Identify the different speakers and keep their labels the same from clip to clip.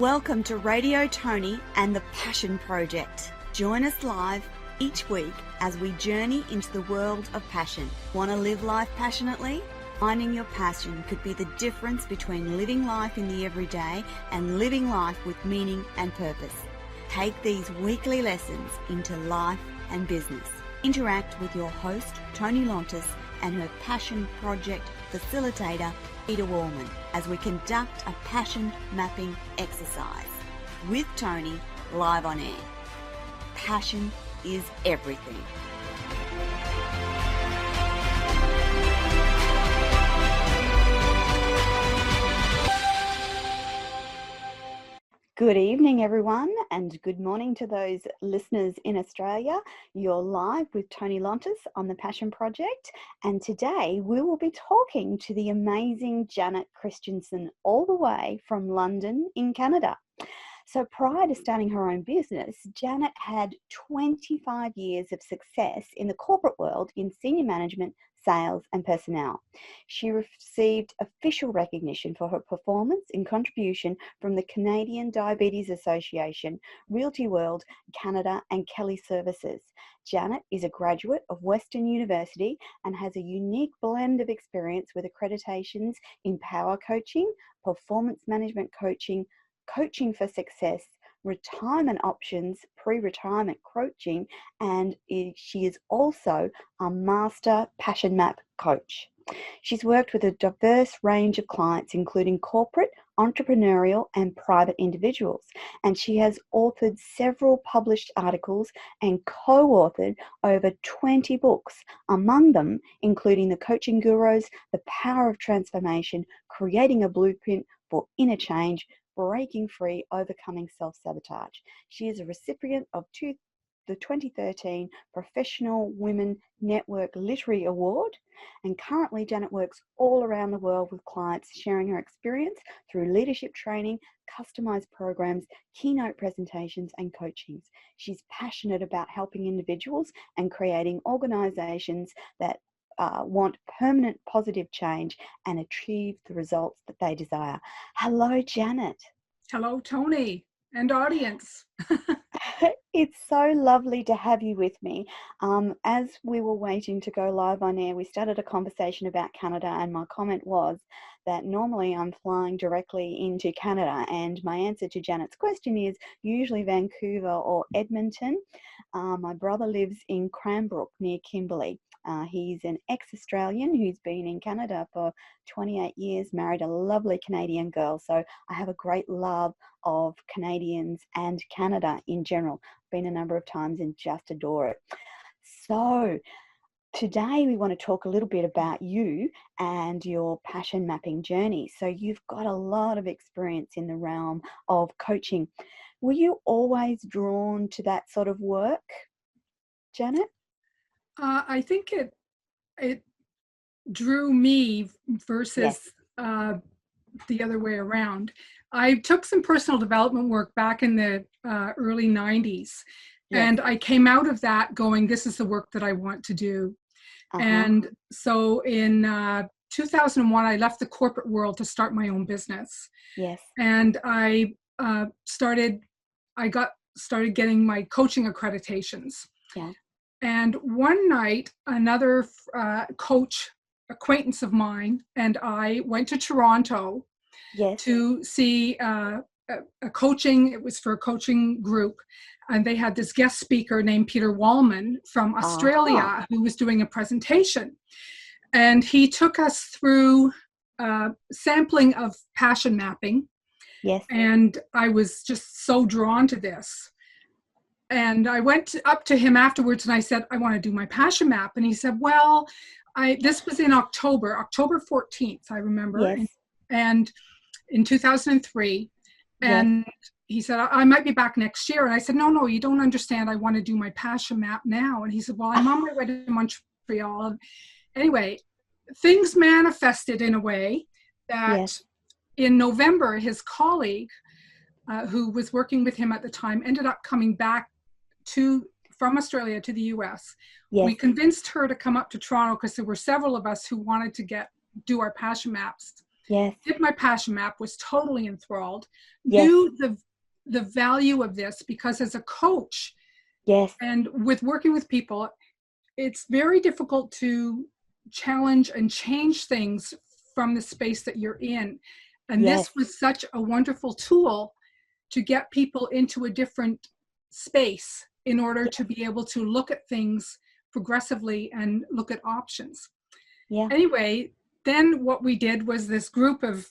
Speaker 1: Welcome to Radio Toni and the Passion Project. Join us live each week as we journey into the world of passion. Want to live life passionately? Finding your passion could be the difference between living life in the everyday and living life with meaning and purpose. Take these weekly lessons into life and business. Interact with your host, Toni Lontis, and her Passion Project facilitator, Peter Wallman, as we conduct a passion mapping exercise with Toni live on air. Passion is everything. Good evening, everyone, and good morning to those listeners in Australia. You're live with Toni Lontis on the Passion Project, and today we will be talking to the amazing Janet Christensen all the way from London in Canada. So prior to starting her own business, Janet had 25 years of success in the corporate world in senior management, sales and personnel. She received official recognition for her performance and contribution from the Canadian Diabetes Association, Realty World, Canada and Kelly Services. Janet is a graduate of Western University and has a unique blend of experience with accreditations in power coaching, performance management coaching, coaching for success, retirement options, pre-retirement coaching, and she is also a master passion map coach. She's worked with a diverse range of clients, including corporate, entrepreneurial, and private individuals, and she has authored several published articles and co-authored over 20 books, among them including The Coaching Gurus, The Power of Transformation, Creating a Blueprint for Inner Change, Breaking Free, Overcoming Self-Sabotage. She is a recipient of the 2013 Professional Women Network Literary Award, and currently Janet works all around the world with clients, sharing her experience through leadership training, customized programs, keynote presentations and coachings. She's passionate about helping individuals and creating organizations that want permanent positive change and achieve the results that they desire. Hello, Janet.
Speaker 2: Hello, Toni and audience.
Speaker 1: It's so lovely to have you with me. As we were waiting to go live on air, we started a conversation about Canada, and my comment was that normally I'm flying directly into Canada, and my answer to Janet's question is usually Vancouver or Edmonton. My brother lives in Cranbrook near Kimberley. He's an ex-Australian who's been in Canada for 28 years, married a lovely Canadian girl. So I have a great love of Canadians and Canada in general. Been a number of times and just adore it. So today we want to talk a little bit about you and your passion mapping journey. So you've got a lot of experience in the realm of coaching. Were you always drawn to that sort of work, Janet?
Speaker 2: I think it drew me versus the other way around. I took some personal development work back in the early 90s, and I came out of that going, this is the work that I want to do. And so in 2001, I left the corporate world to start my own business. And I started getting my coaching accreditations. And one night, another coach acquaintance of mine and I went to Toronto to see a coaching. It was for a coaching group, and they had this guest speaker named Peter Wallman from Australia who was doing a presentation. And he took us through sampling of passion mapping. And I was just so drawn to this. And I went up to him afterwards and I said, I want to do my passion map. And he said, well, this was in October 14th, I remember, and in 2003. And he said, I might be back next year. And I said, no, you don't understand. I want to do my passion map now. And he said, well, I'm on my way to Montreal. Anyway, things manifested in a way that in November, his colleague, who was working with him at the time, ended up coming back from Australia to the US. We convinced her to come up to Toronto because there were several of us who wanted to do our passion maps.
Speaker 1: Yes.
Speaker 2: did my passion map, was totally enthralled,
Speaker 1: Yes.
Speaker 2: knew the value of this, because as a coach
Speaker 1: Yes.
Speaker 2: and with working with people, it's very difficult to challenge and change things from the space that you're in. And
Speaker 1: Yes.
Speaker 2: this was such a wonderful tool to get people into a different space in order
Speaker 1: Yes.
Speaker 2: to be able to look at things progressively and look at options.
Speaker 1: Yeah.
Speaker 2: Anyway, then what we did was this group of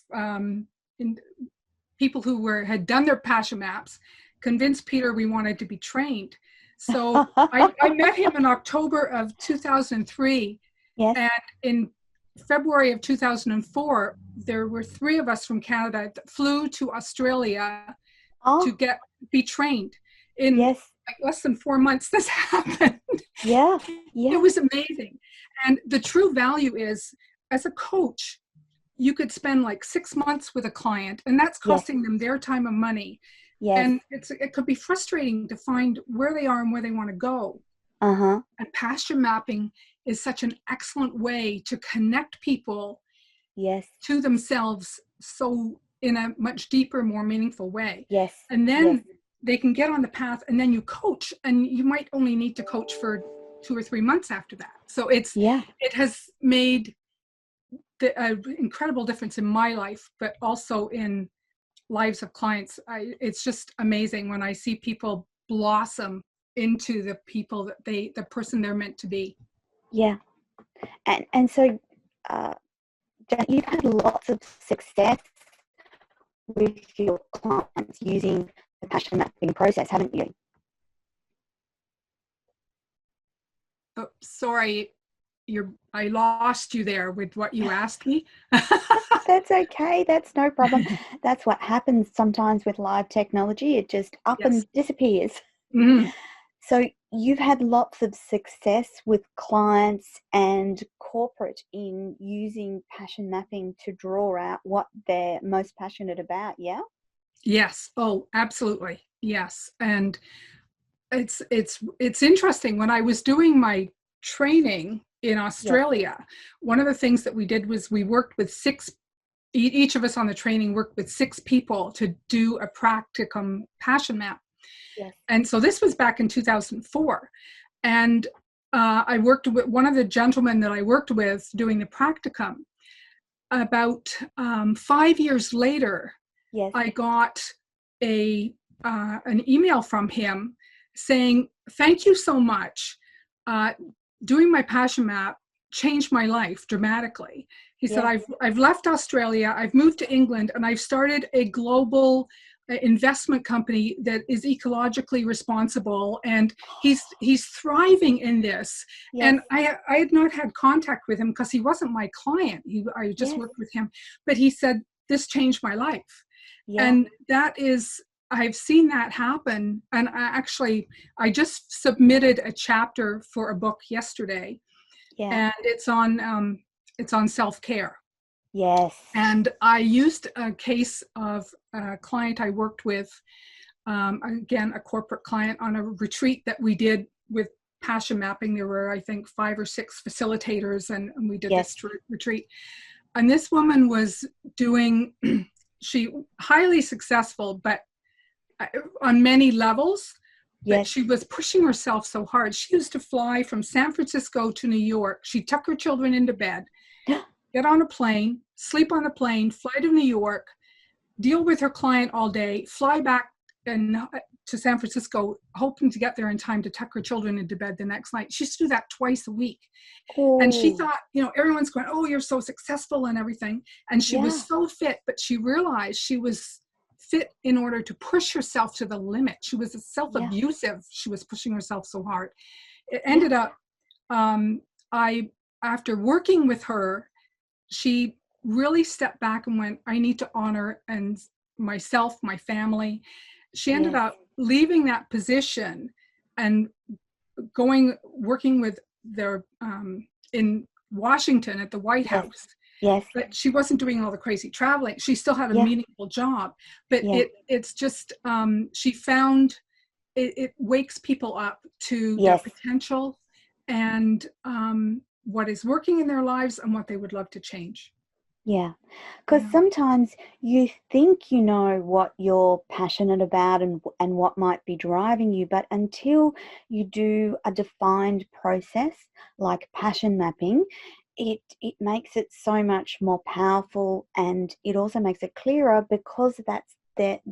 Speaker 2: people who had done their passion maps convinced Peter we wanted to be trained. So I met him in October of 2003,
Speaker 1: Yes.
Speaker 2: and in February of 2004, there were 3 of us from Canada that flew to Australia to
Speaker 1: Oh,
Speaker 2: be trained. In
Speaker 1: yes.
Speaker 2: like less than 4 months, this happened.
Speaker 1: Yeah.
Speaker 2: It
Speaker 1: Yeah.
Speaker 2: was amazing. And the true value is, as a coach, you could spend like 6 months with a client, and that's
Speaker 1: Yes.
Speaker 2: costing them their time and money.
Speaker 1: Yes.
Speaker 2: And it could be frustrating to find where they are and where they want to go.
Speaker 1: Uh-huh.
Speaker 2: And passion mapping is such an excellent way to connect people
Speaker 1: Yes.
Speaker 2: to themselves, so in a much deeper, more meaningful way.
Speaker 1: Yes.
Speaker 2: And
Speaker 1: Yes.
Speaker 2: then they can get on the path, and then you coach, and you might only need to coach for 2 or 3 months after that. So it
Speaker 1: Yeah.
Speaker 2: has made an incredible difference in my life, but also in lives of clients. It's just amazing when I see people blossom into the people that the person they're meant to be.
Speaker 1: Yeah. And so Jan, you've had lots of success with your clients using the passion mapping process, haven't you?
Speaker 2: Oh, sorry, I lost you there with what you asked me.
Speaker 1: That's okay. That's no problem. That's what happens sometimes with live technology. It just up
Speaker 2: Yes.
Speaker 1: and disappears.
Speaker 2: Mhm.
Speaker 1: So you've had lots of success with clients and corporate in using passion mapping to draw out what they're most passionate about, yeah?
Speaker 2: Yes. Oh, absolutely. Yes. And it's interesting. When I was doing my training in
Speaker 1: Yes,
Speaker 2: Australia, one of the things that we did was we worked with 6, each of us on the training worked with 6 people to do a practicum passion map.
Speaker 1: yes,
Speaker 2: And so this was back in 2004. And I worked with one of the gentlemen that I worked with doing the practicum. About 5 years later,
Speaker 1: yes,
Speaker 2: I got an email from him saying, "Thank you so much. Uh, Doing my passion map changed my life dramatically." He said,
Speaker 1: yes,
Speaker 2: I've left Australia, I've moved to England, and I've started a global investment company that is ecologically responsible, and he's thriving in this.
Speaker 1: yes,
Speaker 2: And I had not had contact with him because he wasn't my client. I just
Speaker 1: yes,
Speaker 2: worked with him, but he said, "This changed my life."
Speaker 1: yeah,
Speaker 2: And that is, I've seen that happen. And I just submitted a chapter for a book yesterday,
Speaker 1: yeah,
Speaker 2: and it's on self-care.
Speaker 1: yes,
Speaker 2: And I used a case of a client I worked with, again, a corporate client, on a retreat that we did with passion mapping. There were, I think, 5 or 6 facilitators, and we did
Speaker 1: yes,
Speaker 2: this retreat. And this woman was doing, she highly successful, but on many levels, but
Speaker 1: yes,
Speaker 2: she was pushing herself so hard. She used to fly from San Francisco to New York. She tuck her children into bed, get on a plane, sleep on the plane, fly to New York, deal with her client all day, fly back to San Francisco, hoping to get there in time to tuck her children into bed the next night. She used to do that twice a week. And she
Speaker 1: oh,
Speaker 2: thought, everyone's going, "Oh, you're so successful," and everything. And she was
Speaker 1: yeah,
Speaker 2: so fit, but she realized she was fit in order to push herself to the limit. She was
Speaker 1: yeah,
Speaker 2: self-abusive. She was pushing herself so hard. It
Speaker 1: yeah,
Speaker 2: ended up, I, after working with her, she really stepped back and went, "I need to honor and myself, my family." She ended
Speaker 1: yes,
Speaker 2: up leaving that position and working with their in Washington at the White
Speaker 1: yes,
Speaker 2: House.
Speaker 1: yes,
Speaker 2: But she wasn't doing all the crazy traveling. She still had a
Speaker 1: yeah,
Speaker 2: meaningful job, but
Speaker 1: yeah,
Speaker 2: it's just, she found it wakes people up to their
Speaker 1: yes,
Speaker 2: potential, and what is working in their lives and what they would love to change.
Speaker 1: Yeah. Because
Speaker 2: Yeah.
Speaker 1: sometimes you think you know what you're passionate about and what might be driving you, but until you do a defined process like passion mapping, it makes it so much more powerful, and it also makes it clearer because that's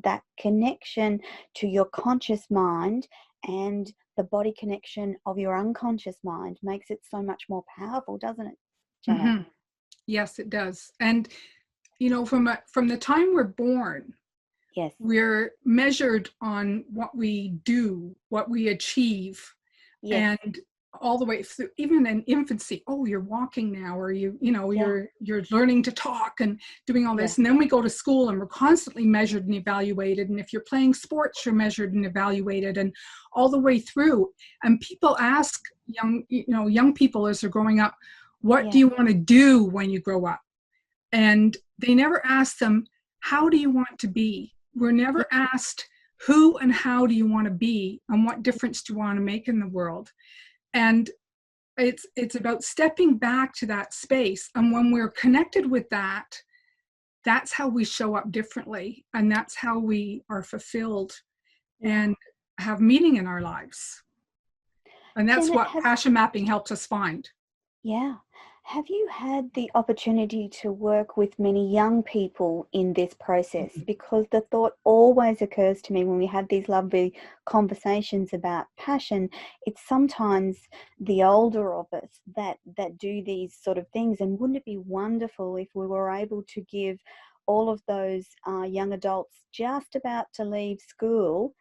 Speaker 1: that connection to your conscious mind and the body connection of your unconscious mind makes it so much more powerful, doesn't it, Janet?
Speaker 2: Hmm. Yes, it does. And from the time we're born,
Speaker 1: Yes.
Speaker 2: we're measured on what we do, what we achieve,
Speaker 1: Yes.
Speaker 2: and all the way through, even in infancy. Oh, you're walking now, or
Speaker 1: Yeah.
Speaker 2: you're learning to talk and doing all
Speaker 1: Yeah.
Speaker 2: this. And then we go to school and we're constantly measured and evaluated. And if you're playing sports, you're measured and evaluated, and all the way through. And people ask young people as they're growing up, what do
Speaker 1: Yes.
Speaker 2: you want to do when you grow up? And they never ask them, how do you want to be? We're
Speaker 1: Yeah.
Speaker 2: never asked, who and how do you want to be, and what difference do you want to make in the world? And it's about stepping back to that space. And when we're connected with that, that's how we show up differently. And that's how we are fulfilled
Speaker 1: Yeah.
Speaker 2: and have meaning in our lives. And that's
Speaker 1: Janet,
Speaker 2: what passion mapping helps us find.
Speaker 1: yeah. Have you had the opportunity to work with many young people in this process? Because the thought always occurs to me when we have these lovely conversations about passion, it's sometimes the older of us that do these sort of things. And wouldn't it be wonderful if we were able to give all of those young adults just about to leave school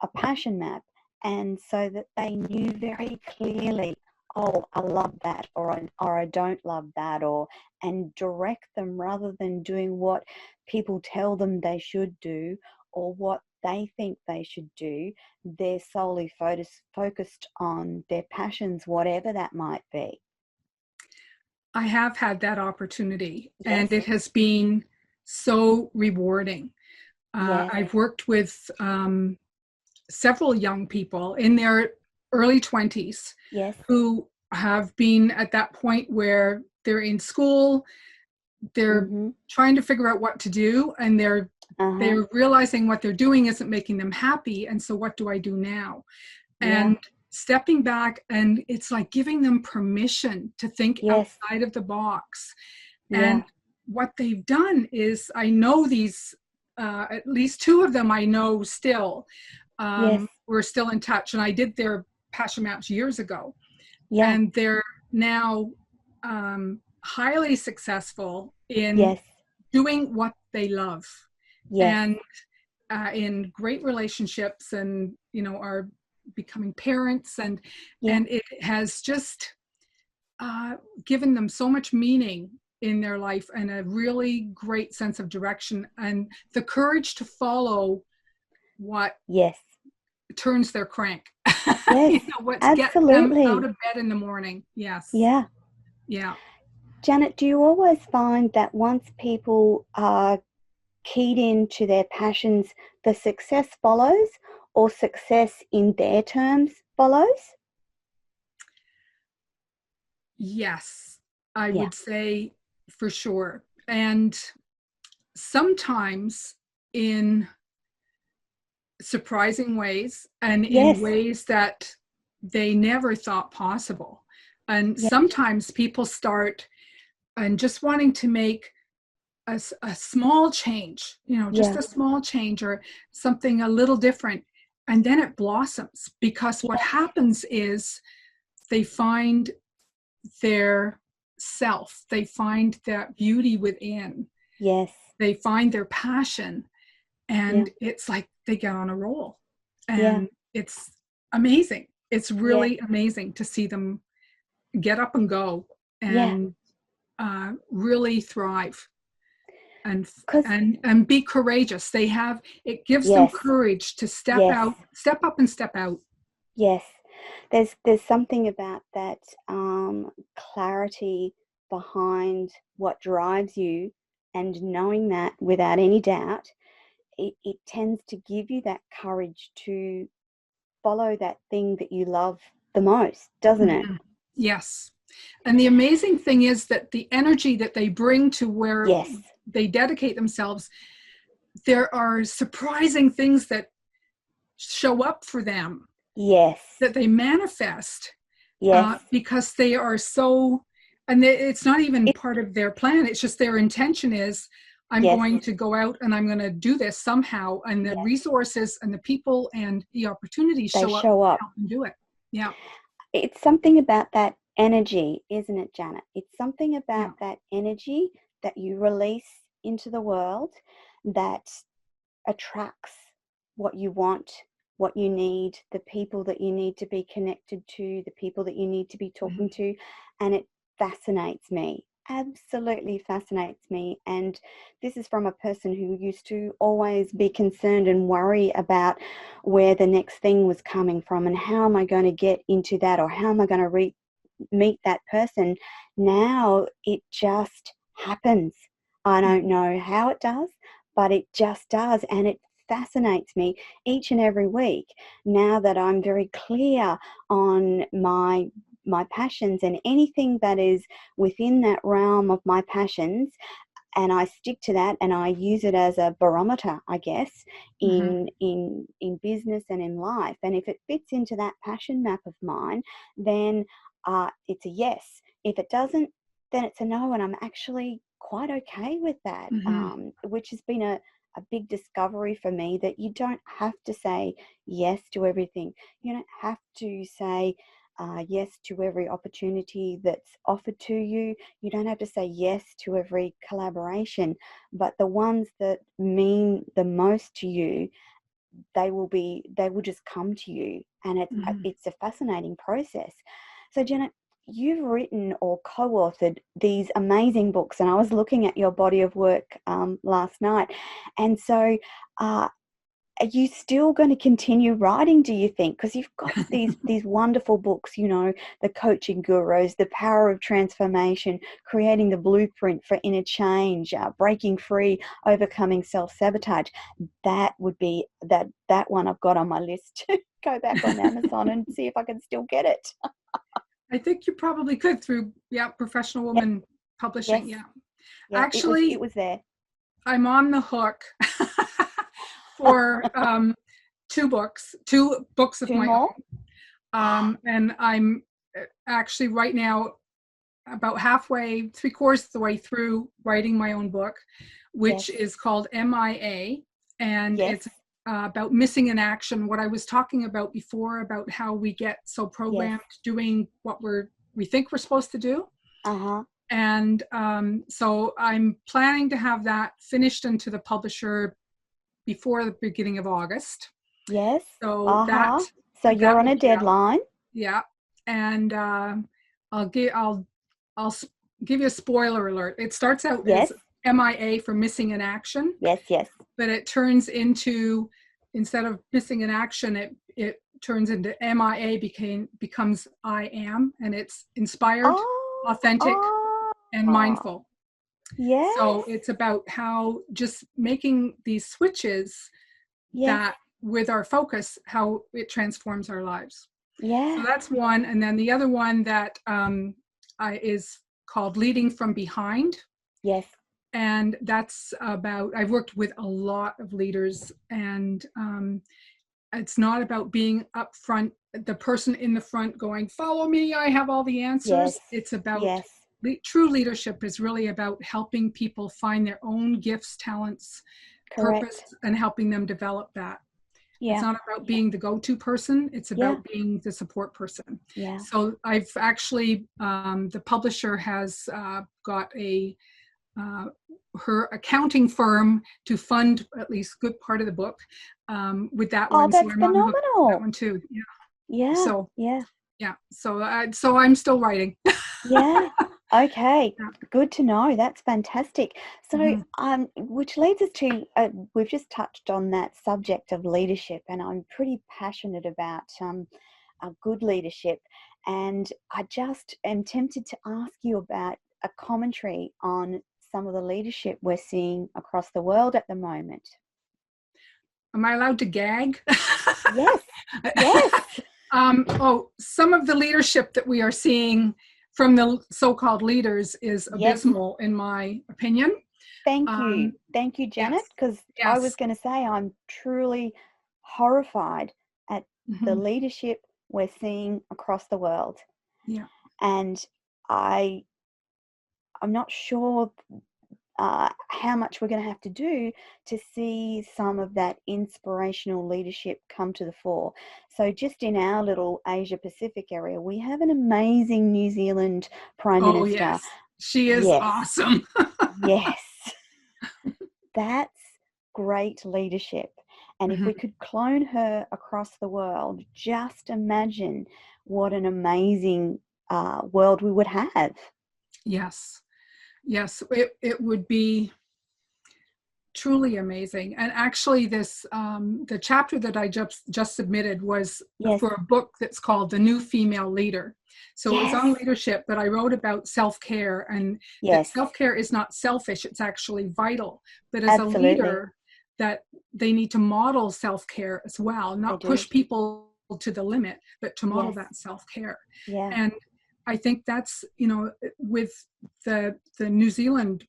Speaker 1: a passion map, and so that they knew very clearly, oh, I love that, or I don't love that, or and direct them rather than doing what people tell them they should do or what they think they should do. They're solely focused on their passions, whatever that might be.
Speaker 2: I have had that opportunity, and
Speaker 1: Yes.
Speaker 2: it has been so rewarding.
Speaker 1: Yes.
Speaker 2: I've worked with several young people in their early 20s
Speaker 1: Yes.
Speaker 2: who have been at that point where they're in school, they're
Speaker 1: Mm-hmm.
Speaker 2: trying to figure out what to do, and
Speaker 1: Uh-huh.
Speaker 2: they're realizing what they're doing isn't making them happy, and so what do I do now?
Speaker 1: Yeah.
Speaker 2: And stepping back, and it's like giving them permission to think
Speaker 1: Yes.
Speaker 2: outside of the box. And
Speaker 1: Yeah.
Speaker 2: what they've done is, I know these, at least two of them I know still.
Speaker 1: Yes.
Speaker 2: We're still in touch, and I did their passion maps years ago,
Speaker 1: Yeah.
Speaker 2: and they're now highly successful in
Speaker 1: Yes.
Speaker 2: doing what they love,
Speaker 1: Yes.
Speaker 2: and in great relationships, and are becoming parents,
Speaker 1: Yeah.
Speaker 2: and it has just given them so much meaning in their life, and a really great sense of direction, and the courage to follow what
Speaker 1: Yes.
Speaker 2: turns their crank.
Speaker 1: Yes,
Speaker 2: What's get them out
Speaker 1: absolutely.
Speaker 2: of bed in the morning. Yes.
Speaker 1: Yeah.
Speaker 2: Yeah.
Speaker 1: Janet, do you always find that once people are keyed into their passions, the success follows, or success in their terms follows?
Speaker 2: Yes, I
Speaker 1: Yeah.
Speaker 2: would say for sure. And sometimes in surprising ways, and in
Speaker 1: Yes.
Speaker 2: ways that they never thought possible. And
Speaker 1: Yeah.
Speaker 2: sometimes people start and just wanting to make a small change, just
Speaker 1: Yeah.
Speaker 2: a small change, or something a little different. And then it blossoms, because what
Speaker 1: Yes.
Speaker 2: happens is they find their self, they find that beauty within,
Speaker 1: Yes.
Speaker 2: they find their passion,
Speaker 1: Yeah.
Speaker 2: and it's like they get on a roll.
Speaker 1: Yeah.
Speaker 2: And it's amazing. It's
Speaker 1: Yes.
Speaker 2: really amazing to see them get up and go,
Speaker 1: Yeah.
Speaker 2: and really thrive, and
Speaker 1: Because
Speaker 2: be courageous. It gives them
Speaker 1: yes.
Speaker 2: courage to
Speaker 1: Yes.
Speaker 2: step up and step out.
Speaker 1: Yes. There's something about that clarity behind what drives you, and knowing that without any doubt, it tends to give you that courage to follow that thing that you love the most, doesn't it?
Speaker 2: Mhm. Yes. And the amazing thing is that the energy that they bring to where
Speaker 1: Yes.
Speaker 2: they dedicate themselves, there are surprising things that show up for them,
Speaker 1: Yes.
Speaker 2: that they manifest,
Speaker 1: Yes.
Speaker 2: because they are so, and it's not even part of their plan. It's just their intention is, I'm
Speaker 1: Yes.
Speaker 2: going to go out and I'm going to do this somehow. And the
Speaker 1: Yes.
Speaker 2: resources and the people and the opportunities
Speaker 1: They
Speaker 2: show up
Speaker 1: show
Speaker 2: to
Speaker 1: up.
Speaker 2: help them do it. Yeah.
Speaker 1: It's something about that energy, isn't it, Janet? It's something about
Speaker 2: Yeah.
Speaker 1: that energy that you release into the world that attracts what you want, what you need, the people that you need to be connected to, the people that you need to be talking to. And it fascinates me, absolutely fascinates me. And this is from a person who used to always be concerned and worry about where the next thing was coming from and how am I going to get into that, or how am I going to meet that person. Now it just happens. I don't know how it does, but it just does. And it fascinates me each and every week now that I'm very clear on my passions, and anything that is within that realm of my passions, and I stick to that, and I use it as a barometer, I guess, in business and in life. And if it fits into that passion map of mine, then it's a yes. If it doesn't, then it's a no, and I'm actually quite okay with that, which has been a big discovery for me, that you don't have to say yes to everything. You don't have to say yes to every opportunity that's offered to you. You don't have to say yes to every collaboration, but the ones that mean the most to you, they will just come to you. And it's a fascinating process. So Janet, you've written or co-authored these amazing books, and I was looking at your body of work last night, and so are you still going to continue writing, do you think? Because you've got these wonderful books, the Coaching Gurus, The Power of Transformation, Creating the Blueprint for Inner Change, Breaking Free, Overcoming Self-Sabotage. That would be that one I've got on my list to go back on Amazon and see if I can still get it.
Speaker 2: I think you probably could through, Professional Woman Publishing.
Speaker 1: Yes.
Speaker 2: Yeah. Actually,
Speaker 1: it was there.
Speaker 2: I'm on the hook for two books of
Speaker 1: Two
Speaker 2: my
Speaker 1: more?
Speaker 2: own. And I'm actually right now about halfway, 3/4 of the way through writing my own book, which is called MIA. And it's about missing in action. What I was talking about before, about how we get so programmed doing what we think we're supposed to do. And so I'm planning to have that finished into the publisher before the beginning of August.
Speaker 1: Yes.
Speaker 2: So
Speaker 1: so you're on a deadline.
Speaker 2: Yeah. And I'll give you a spoiler alert. It starts out as MIA for missing in action.
Speaker 1: Yes.
Speaker 2: But it turns into, instead of missing in action, it turns into MIA becomes I am, and it's inspired, authentic, and mindful.
Speaker 1: Yes.
Speaker 2: So it's about how just making these switches that with our focus, how it transforms our lives.
Speaker 1: Yeah.
Speaker 2: So that's one. And then the other one that is called Leading from Behind.
Speaker 1: Yes.
Speaker 2: And that's about, I've worked with a lot of leaders, and it's not about being up front, the person in the front going, follow me, I have all the answers. It's about true leadership is really about helping people find their own gifts, talents, purpose, and helping them develop that. It's not about being the go-to person. It's about being the support person. So I've actually, the publisher has got her accounting firm to fund at least a good part of the book with that one.
Speaker 1: That's phenomenal.
Speaker 2: That one too.
Speaker 1: Yeah.
Speaker 2: So so I'm still writing.
Speaker 1: Okay. Good to know. That's fantastic. So, which leads us to, we've just touched on that subject of leadership, and I'm pretty passionate about good leadership. And I just am tempted to ask you about a commentary on some of the leadership we're seeing across the world at the moment.
Speaker 2: Am I allowed to gag?
Speaker 1: Yes.
Speaker 2: Some of the leadership that we are seeing from the so-called leaders is
Speaker 1: Yes.
Speaker 2: abysmal, in my opinion.
Speaker 1: Thank you. Thank you, Janet,
Speaker 2: Yes,
Speaker 1: because I was
Speaker 2: yes.
Speaker 1: going to say I'm truly horrified at the
Speaker 2: Hmm.
Speaker 1: leadership we're seeing across the world.
Speaker 2: Yeah.
Speaker 1: And I'm not sure how much we're going to have to do to see some of that inspirational leadership come to the fore. So just in our little Asia Pacific area, we have an amazing New Zealand Prime
Speaker 2: Oh,
Speaker 1: Minister.
Speaker 2: yes. She is
Speaker 1: Yes,
Speaker 2: awesome.
Speaker 1: yes, that's great leadership. And if we
Speaker 2: Hmm.
Speaker 1: could clone her across the world, just imagine what an amazing world we would have.
Speaker 2: Yes. Yes. It would be truly amazing. And actually, this the chapter that I just submitted was
Speaker 1: Yes,
Speaker 2: for a book that's called The New Female Leader. So it was
Speaker 1: yes,
Speaker 2: on leadership, but I wrote about self-care, and that
Speaker 1: yes,
Speaker 2: self-care is not selfish, it's actually vital. But as a
Speaker 1: absolutely.
Speaker 2: leader, that they need to model self-care as well,
Speaker 1: They
Speaker 2: not
Speaker 1: do.
Speaker 2: push people to the limit, but to model
Speaker 1: Yes,
Speaker 2: that self-care.
Speaker 1: yeah.
Speaker 2: And I think that's, with the New Zealand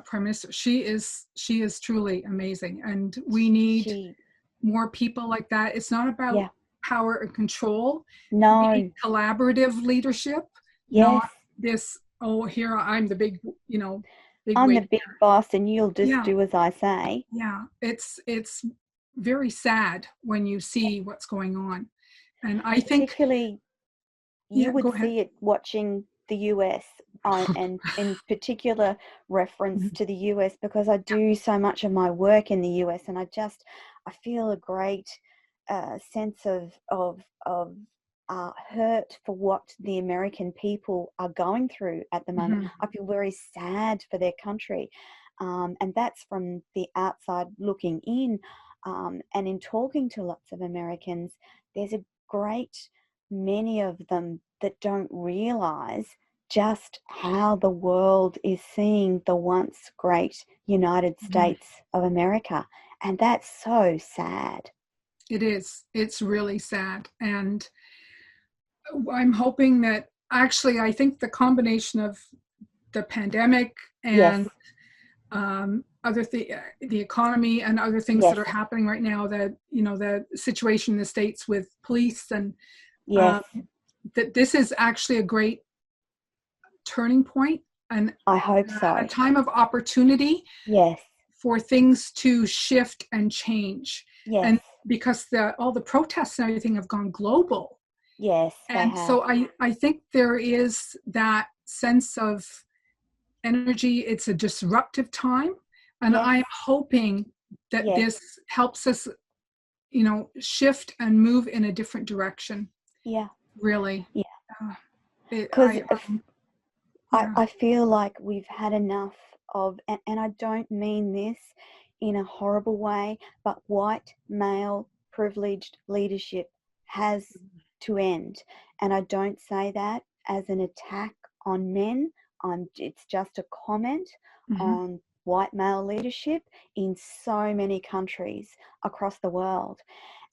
Speaker 2: Prime Minister, she is truly amazing, and we need
Speaker 1: She,
Speaker 2: more people like that. It's not about
Speaker 1: yeah,
Speaker 2: power and control. We need
Speaker 1: no,
Speaker 2: collaborative leadership,
Speaker 1: yes,
Speaker 2: not this, oh, here I'm the big
Speaker 1: I'm
Speaker 2: wig
Speaker 1: the big
Speaker 2: here.
Speaker 1: boss and you'll just
Speaker 2: Yeah,
Speaker 1: do as I say.
Speaker 2: yeah. It's very sad when you see what's going on, and I think,
Speaker 1: Particularly, you
Speaker 2: yeah,
Speaker 1: would
Speaker 2: go ahead.
Speaker 1: see it watching the US, and in particular reference
Speaker 2: Mhm.
Speaker 1: to the US, because I do so much of my work in the US, and I feel a great sense of hurt for what the American people are going through at the moment.
Speaker 2: Mhm.
Speaker 1: I feel very sad for their country, and that's from the outside looking in. And in talking to lots of Americans, there's a great many of them that don't realize just how the world is seeing the once great United
Speaker 2: Mhm.
Speaker 1: States of America. And that's so sad.
Speaker 2: It is. It's really sad. And I'm hoping that, actually, I think the combination of the pandemic
Speaker 1: Yes,
Speaker 2: and the economy and other things that
Speaker 1: yes,
Speaker 2: are happening right now, that, the situation in the States with police, and
Speaker 1: yes.
Speaker 2: um, that this is actually a great turning point, and
Speaker 1: I hope
Speaker 2: a
Speaker 1: so.
Speaker 2: time of opportunity
Speaker 1: Yes,
Speaker 2: for things to shift and change.
Speaker 1: yes,
Speaker 2: And because all the protests and everything have gone global.
Speaker 1: yes, they
Speaker 2: And
Speaker 1: have.
Speaker 2: so I think there is that sense of energy. It's a disruptive time. And
Speaker 1: Yes,
Speaker 2: I'm hoping that
Speaker 1: yes,
Speaker 2: this helps us, shift and move in a different direction,
Speaker 1: yeah,
Speaker 2: really.
Speaker 1: yeah.
Speaker 2: Uh, it,
Speaker 1: Because
Speaker 2: yeah.
Speaker 1: I feel like we've had enough of, and I don't mean this in a horrible way, but white male privileged leadership has to end. And I don't say that as an attack on men. It's just a comment
Speaker 2: Hmm.
Speaker 1: on white male leadership in so many countries across the world.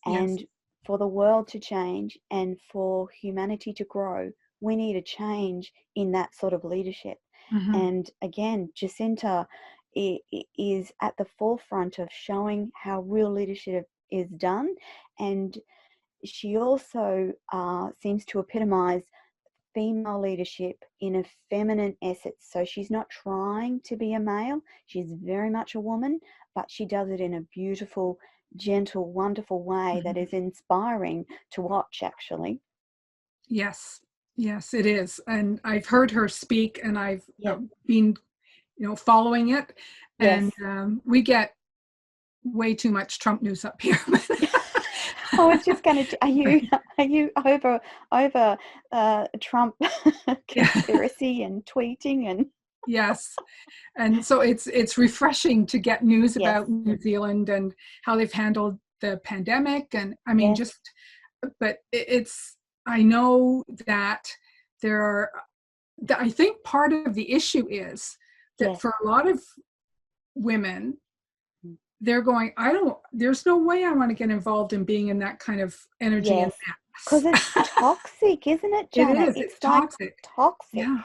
Speaker 2: Yes.
Speaker 1: And for the world to change and for humanity to grow, we need a change in that sort of leadership.
Speaker 2: Hmm.
Speaker 1: And again, Jacinta is at the forefront of showing how real leadership is done. And she also seems to epitomize female leadership in a feminine essence. So she's not trying to be a male, she's very much a woman, but she does it in a beautiful, gentle, wonderful way that
Speaker 2: Hmm.
Speaker 1: is inspiring to watch, actually.
Speaker 2: Yes. Yes, it is. And I've heard her speak, and I've
Speaker 1: Yeah.
Speaker 2: been, following it.
Speaker 1: Yes.
Speaker 2: And we get way too much Trump news up here.
Speaker 1: I was just going to. Are you over Trump
Speaker 2: Yeah.
Speaker 1: conspiracy and tweeting and?
Speaker 2: Yes. And so it's refreshing to get news
Speaker 1: Yes.
Speaker 2: about New Zealand and how they've handled the pandemic. And I mean,
Speaker 1: Yes.
Speaker 2: just, but it's, I know that there are, I think part of the issue is that
Speaker 1: Yes.
Speaker 2: for a lot of women, they're going, there's no way I want to get involved in being in that kind of energy and
Speaker 1: Yes. Because it's toxic, isn't it,
Speaker 2: It
Speaker 1: Janet?
Speaker 2: is.
Speaker 1: It's
Speaker 2: It's
Speaker 1: like
Speaker 2: toxic.
Speaker 1: toxic.
Speaker 2: Yeah.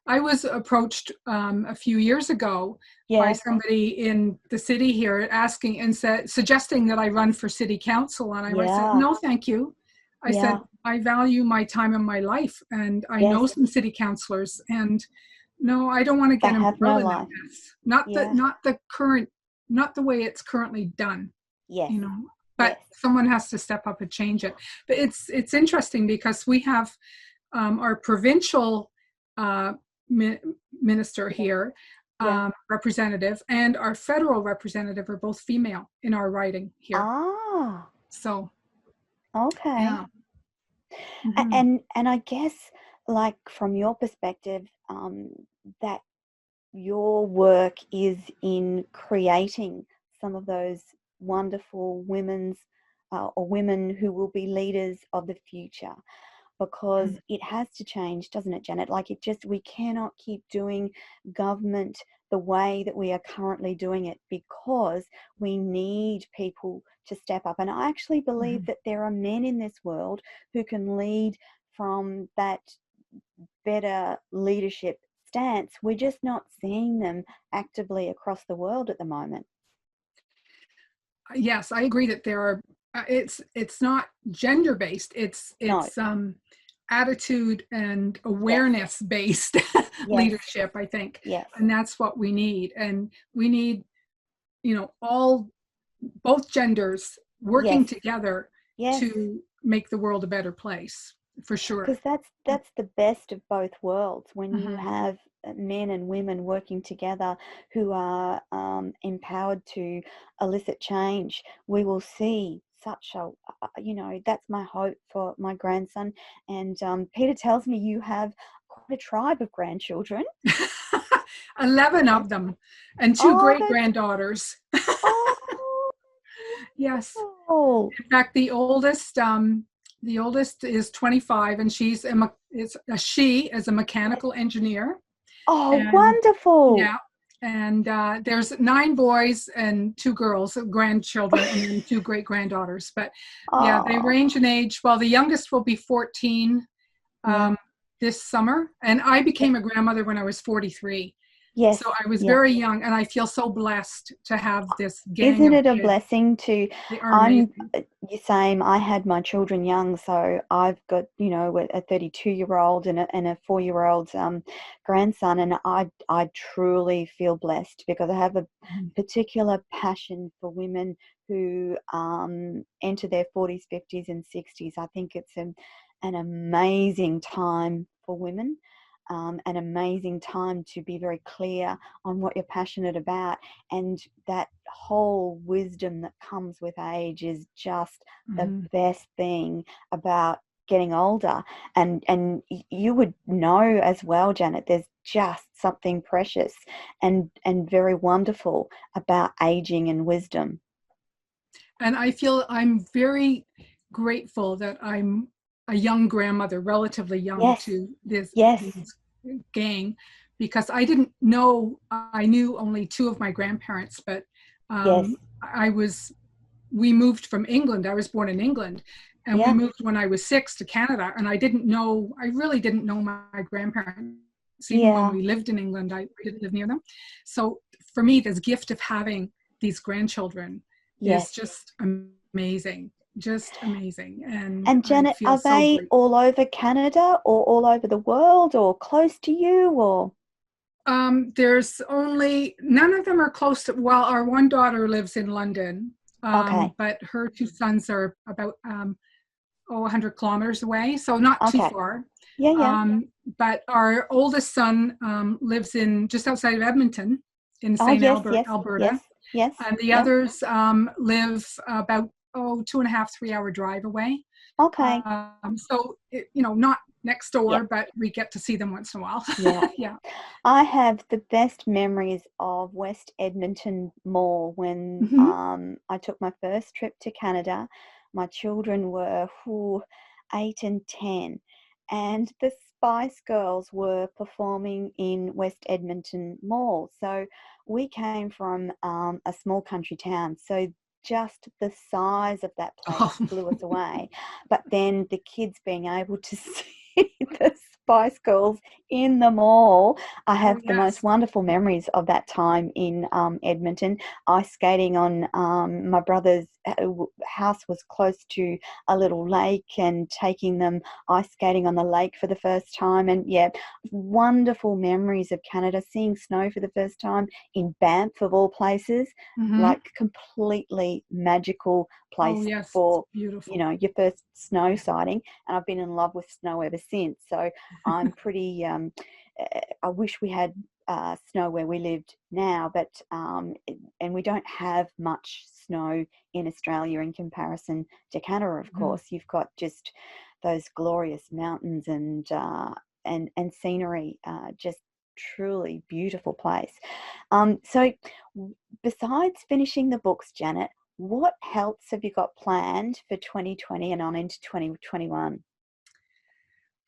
Speaker 2: I was approached a few years ago by
Speaker 1: Yeah,
Speaker 2: somebody in the city here asking and suggesting that I run for city council. And I said,
Speaker 1: yeah,
Speaker 2: no, thank you. I said,
Speaker 1: yeah,
Speaker 2: I value my time and my life. And I know
Speaker 1: yes.
Speaker 2: some city councilors. And no, I don't want to
Speaker 1: They
Speaker 2: get
Speaker 1: have no
Speaker 2: embroiled in that
Speaker 1: life.
Speaker 2: mess.
Speaker 1: Yeah,
Speaker 2: Not the way it's currently done,
Speaker 1: yes,
Speaker 2: you know. But
Speaker 1: yes,
Speaker 2: someone has to step up and change it. But it's interesting because we have our provincial uh, minister here,
Speaker 1: yeah.
Speaker 2: representative, and our federal representative are both female in our riding here.
Speaker 1: Ah,
Speaker 2: So
Speaker 1: okay.
Speaker 2: yeah. Hmm.
Speaker 1: And I guess, like from your perspective, that your work is in creating some of those wonderful or women who will be leaders of the future, because it has to change, doesn't it, Janet? Like we cannot keep doing government the way that we are currently doing it, because we need people to step up. And I actually believe
Speaker 2: Hmm.
Speaker 1: that there are men in this world who can lead from that better leadership stance. We're just not seeing them actively across the world at the moment.
Speaker 2: Yes, I agree that there are. It's not gender based.
Speaker 1: No.
Speaker 2: It's attitude and
Speaker 1: Yes.
Speaker 2: awareness based
Speaker 1: Yes.
Speaker 2: leadership. I think,
Speaker 1: Yes.
Speaker 2: and that's what we need. And we need, all both genders
Speaker 1: Yes.
Speaker 2: working together
Speaker 1: Yes.
Speaker 2: to make the world a better place, for sure.
Speaker 1: Because that's the best of both worlds, when you
Speaker 2: Hmm.
Speaker 1: have men and women working together who are empowered to elicit change. We will see such that's my hope for my grandson. And Peter tells me you have quite a tribe of grandchildren.
Speaker 2: 11
Speaker 1: Yeah.
Speaker 2: of them, and two
Speaker 1: Oh,
Speaker 2: great
Speaker 1: that's
Speaker 2: granddaughters.
Speaker 1: oh,
Speaker 2: Yes.
Speaker 1: wonderful.
Speaker 2: In fact, the oldest is 25, and she is a
Speaker 1: Yes.
Speaker 2: mechanical engineer.
Speaker 1: Oh,
Speaker 2: And
Speaker 1: wonderful.
Speaker 2: yeah, and there's 9 boys and 2 girls, grandchildren, and then 2 great granddaughters. But yeah, they
Speaker 1: Oh,
Speaker 2: range in age. Well, the youngest will be 14
Speaker 1: yeah.
Speaker 2: um, this summer, and I
Speaker 1: Yes.
Speaker 2: became a grandmother when I was 43.
Speaker 1: Yes.
Speaker 2: So I was
Speaker 1: Yeah.
Speaker 2: very young, and I feel so blessed to have this gang
Speaker 1: Isn't
Speaker 2: of
Speaker 1: it a
Speaker 2: kids.
Speaker 1: blessing to,
Speaker 2: They are
Speaker 1: I'm
Speaker 2: amazing.
Speaker 1: the same. I had my children young, so I've got, a 32-year-old and a 4-year-old grandson, and I truly feel blessed, because I have a
Speaker 2: Mhm.
Speaker 1: particular passion for women who enter their 40s, 50s, and 60s. I think it's an amazing time for women, an amazing time to be very clear on what you're passionate about. And that whole wisdom that comes with age is just the
Speaker 2: Mhm.
Speaker 1: best thing about getting older. And you would know as well, Janet, there's just something precious and very wonderful about aging and wisdom.
Speaker 2: And I feel I'm very grateful that I'm a young grandmother, relatively young
Speaker 1: Yes.
Speaker 2: to
Speaker 1: Yes.
Speaker 2: this gang, because I didn't know, I knew only 2 of my grandparents, but
Speaker 1: Yes.
Speaker 2: I was, we moved from England. I was born in England, and we
Speaker 1: Yeah.
Speaker 2: moved when I was 6 to Canada. And I really didn't know my grandparents. Even when
Speaker 1: Yeah.
Speaker 2: we lived in England, I didn't live near them. So for me, this gift of having these grandchildren is
Speaker 1: Yes.
Speaker 2: amazing, just amazing. And
Speaker 1: And
Speaker 2: I
Speaker 1: Janet,
Speaker 2: feel
Speaker 1: are
Speaker 2: so
Speaker 1: they
Speaker 2: grateful.
Speaker 1: all over Canada or all over the world or close to you or?
Speaker 2: There's only, none of them are close to, well, our one daughter lives in London,
Speaker 1: Okay.
Speaker 2: but her 2 sons are about 100 kilometers away, so not too
Speaker 1: Okay.
Speaker 2: far.
Speaker 1: Yeah, yeah.
Speaker 2: Um, but our oldest son lives in just outside of Edmonton in
Speaker 1: Oh,
Speaker 2: St.
Speaker 1: yes,
Speaker 2: Albert,
Speaker 1: yes, yes,
Speaker 2: Alberta,
Speaker 1: yes.
Speaker 2: and the
Speaker 1: Yeah.
Speaker 2: others live about 2.5, 3 hour drive away.
Speaker 1: Okay.
Speaker 2: So not next
Speaker 1: Yeah,
Speaker 2: door, but we get to see them once in a while.
Speaker 1: yeah.
Speaker 2: Yeah.
Speaker 1: I have the best memories of West Edmonton Mall when
Speaker 2: Hmm.
Speaker 1: I took my first trip to Canada. My children were 8 and 10, and the Spice Girls were performing in West Edmonton Mall. So we came from a small country town. So just the size of that place
Speaker 2: Oh,
Speaker 1: blew us away. But then the kids being able to see the Spice Girls in the mall, I
Speaker 2: oh
Speaker 1: have the most
Speaker 2: yes.
Speaker 1: wonderful memories of that time in Edmonton. Ice skating on my brother's house was close to a little lake, and taking them ice skating on the lake for the first time. And yeah, wonderful memories of Canada, seeing snow for the first time in Banff of all places,
Speaker 2: Hmm.
Speaker 1: like completely magical
Speaker 2: Oh
Speaker 1: place
Speaker 2: yes, it's
Speaker 1: for, you
Speaker 2: beautiful.
Speaker 1: know, your first snow sighting. And I've been in love with snow ever since. So I'm pretty I wish we had snow where we lived now, but and we don't have much snow in Australia in comparison to Canada. Of
Speaker 2: Mhm.
Speaker 1: course, you've got just those glorious mountains and scenery, just truly beautiful place. So, besides finishing the books, Janet, what else have you got planned for 2020 and on into 2021?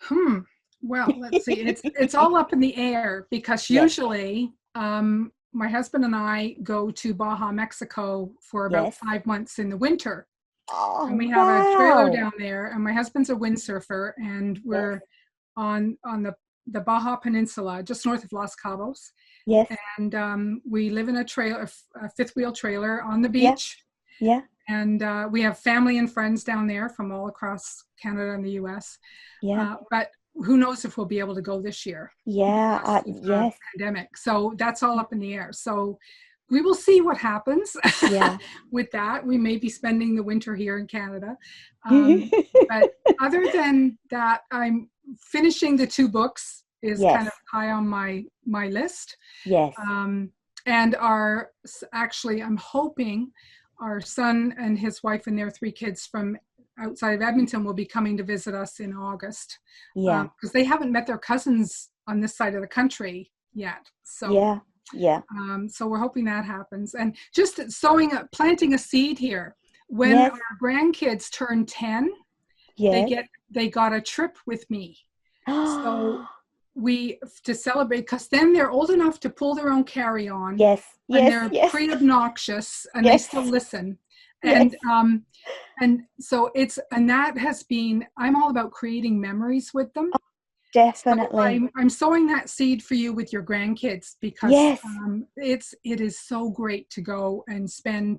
Speaker 2: Hmm. Well, let's see. It's all up in the air because
Speaker 1: Yes,
Speaker 2: usually my husband and I go to Baja, Mexico for about
Speaker 1: yes.
Speaker 2: 5 months in the winter. And
Speaker 1: Oh,
Speaker 2: we have a trailer
Speaker 1: wow.
Speaker 2: down there, and my husband's a windsurfer, and
Speaker 1: Yes,
Speaker 2: we're on the Baja Peninsula, just north of Los Cabos.
Speaker 1: yes,
Speaker 2: And we live in a trailer, a fifth wheel trailer on the
Speaker 1: yeah,
Speaker 2: beach.
Speaker 1: yeah,
Speaker 2: And we have family and friends down there from all across Canada and the US.
Speaker 1: yeah,
Speaker 2: But who knows if we'll be able to go this year
Speaker 1: yeah,
Speaker 2: because of the
Speaker 1: yes,
Speaker 2: pandemic. So that's all
Speaker 1: yeah,
Speaker 2: up in the air. So we will see what happens
Speaker 1: yeah.
Speaker 2: with that. We may be spending the winter here in Canada. But other than that, I'm finishing the two books is kind
Speaker 1: Yes,
Speaker 2: of high on my list.
Speaker 1: yes,
Speaker 2: Um, and our actually, I'm hoping our son and his wife and their three kids from outside of Edmonton will be coming to visit us in August
Speaker 1: yeah,
Speaker 2: because they haven't met their cousins on this side of the country yet. So,
Speaker 1: yeah, yeah,
Speaker 2: so we're hoping that happens. And just planting a seed here. When
Speaker 1: yes,
Speaker 2: our grandkids turn 10,
Speaker 1: yes.
Speaker 2: they got a trip with me. So we to celebrate because then they're old enough to pull their own carry-on
Speaker 1: Yes,
Speaker 2: and
Speaker 1: yes,
Speaker 2: they're
Speaker 1: yes,
Speaker 2: pretty obnoxious and they
Speaker 1: yes,
Speaker 2: still listen
Speaker 1: yes.
Speaker 2: and so that has been I'm all about creating memories with them. So
Speaker 1: Definitely.
Speaker 2: I'm sowing that seed for you with your grandkids because
Speaker 1: Yes,
Speaker 2: it is so great to go and spend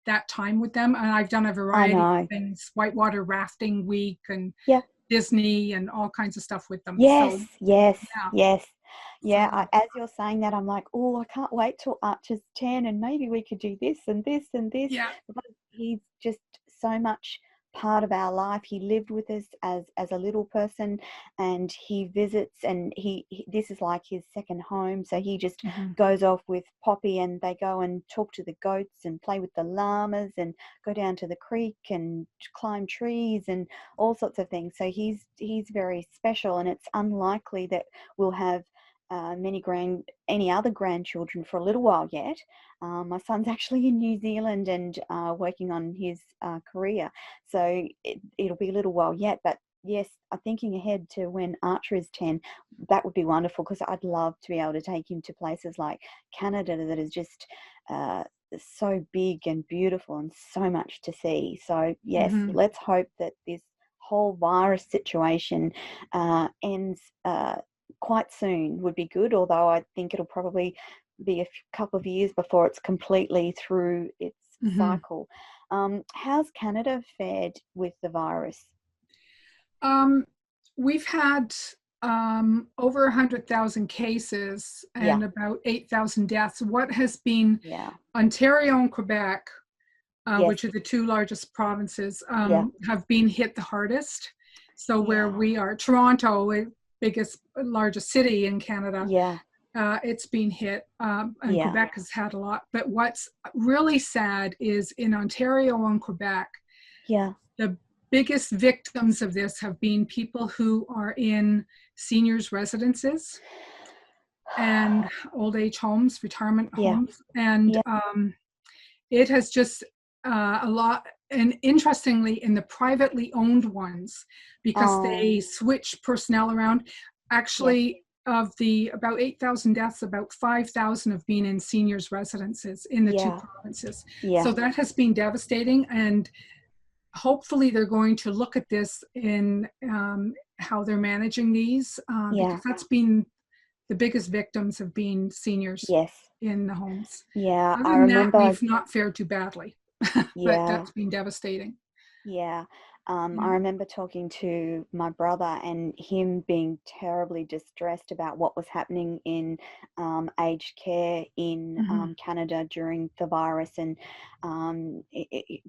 Speaker 2: that time with them. And I've done a
Speaker 1: I
Speaker 2: variety of
Speaker 1: know.
Speaker 2: things, whitewater rafting week and
Speaker 1: Yeah.
Speaker 2: Disney and all kinds of stuff with them.
Speaker 1: Yes,
Speaker 2: So
Speaker 1: yes,
Speaker 2: yeah,
Speaker 1: yes. Yeah,
Speaker 2: so
Speaker 1: as you're saying that, I'm like, oh, I can't wait till Archer's 10 and maybe we could do this and this and this.
Speaker 2: yeah.
Speaker 1: Because he's just so much part of our life. He lived with us as a little person, and he visits, and this is like his second home. So he just
Speaker 2: Mhm.
Speaker 1: goes off with Poppy, and they go and talk to the goats and play with the llamas and go down to the creek and climb trees and all sorts of things. So he's very special, and it's unlikely that we'll have any other grandchildren for a little while yet. My son's actually in New Zealand and working on his career, so it'll be a little while yet. But yes, I'm thinking ahead to when Archer is 10. That would be wonderful because I'd love to be able to take him to places like Canada that is just uh, so big and beautiful and so much to see. So yes,
Speaker 2: Mhm.
Speaker 1: let's hope that this whole virus situation ends quite soon would be good, although I think it'll probably be a couple of years before it's completely through its
Speaker 2: Mhm.
Speaker 1: cycle. How's Canada fared with the virus?
Speaker 2: Um, we've had over 100,000 cases
Speaker 1: Yeah,
Speaker 2: and about 8,000 deaths. What has been
Speaker 1: yeah,
Speaker 2: Ontario and Quebec,
Speaker 1: yes,
Speaker 2: which are the two largest provinces,
Speaker 1: yeah,
Speaker 2: have been hit the hardest. So where
Speaker 1: yeah,
Speaker 2: we are, Toronto, largest city in Canada,
Speaker 1: yeah,
Speaker 2: it's been hit, and
Speaker 1: yeah.
Speaker 2: Quebec has had a lot. But what's really sad is in Ontario and Quebec,
Speaker 1: Yeah.
Speaker 2: the biggest victims of this have been people who are in seniors' residences and old age homes, retirement
Speaker 1: Yeah,
Speaker 2: homes. And
Speaker 1: yeah.
Speaker 2: it has just a lot. And interestingly, in the privately owned ones, because they
Speaker 1: Oh,
Speaker 2: switch personnel around,
Speaker 1: yes,
Speaker 2: actually, of the about 8,000 deaths, about 5,000 have been in seniors' residences in the two
Speaker 1: Yeah.
Speaker 2: provinces.
Speaker 1: Yeah.
Speaker 2: So that has been devastating, and hopefully they're going to look at this in how they're managing these,
Speaker 1: Yeah.
Speaker 2: because that's been the biggest victims have been seniors
Speaker 1: Yes.
Speaker 2: in the homes.
Speaker 1: Yeah.
Speaker 2: Other
Speaker 1: I
Speaker 2: than that,
Speaker 1: remember.
Speaker 2: we've not fared too badly, but
Speaker 1: Yeah.
Speaker 2: that's been devastating.
Speaker 1: Yeah. I
Speaker 2: Yeah.
Speaker 1: remember talking to my brother and him being terribly distressed about what was happening in aged care in Canada during the virus, and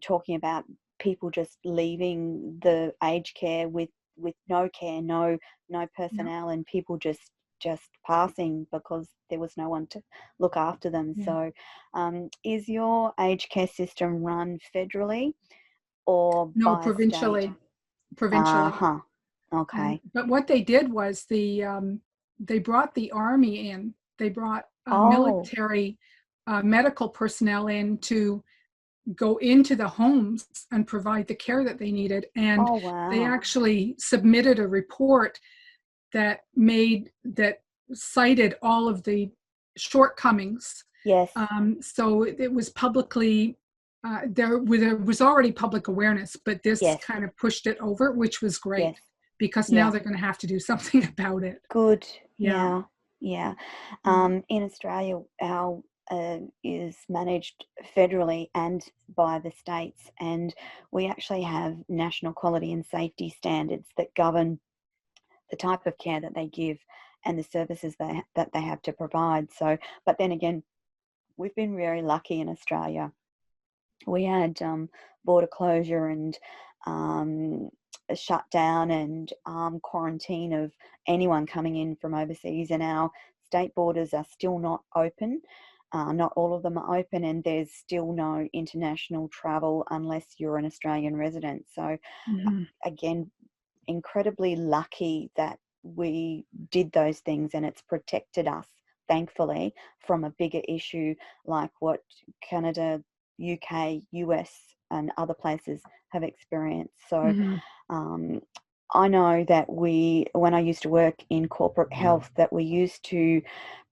Speaker 1: talking about people just leaving the aged care with no care, no personnel, and people just passing because there was no one to look after them.
Speaker 2: Yeah.
Speaker 1: So is your aged care system run federally or
Speaker 2: No,
Speaker 1: by
Speaker 2: provincially.
Speaker 1: state?
Speaker 2: Provincially.
Speaker 1: Okay.
Speaker 2: But what they did was they brought the army in. They brought military medical personnel in to go into the homes and provide the care that they needed. And they actually submitted a report that cited all of the shortcomings.
Speaker 1: Yes.
Speaker 2: So it was publicly, there was already public awareness, but this kind of pushed it over, which was great, because now they're going to have to do something about it.
Speaker 1: Good. Yeah. In Australia, our is managed federally and by the states, and we actually have national quality and safety standards that govern the type of care that they give and the services that they have to provide. So, but then again, we've been very lucky in Australia. We had border closure and a shutdown and quarantine of anyone coming in from overseas, and our state borders are still not open. Not all of them are open, and there's still no international travel unless you're an Australian resident. So again, incredibly lucky that we did those things, and it's protected us, thankfully, from a bigger issue like what Canada, UK, US and other places have experienced. So I know that when I used to work in corporate health, that we used to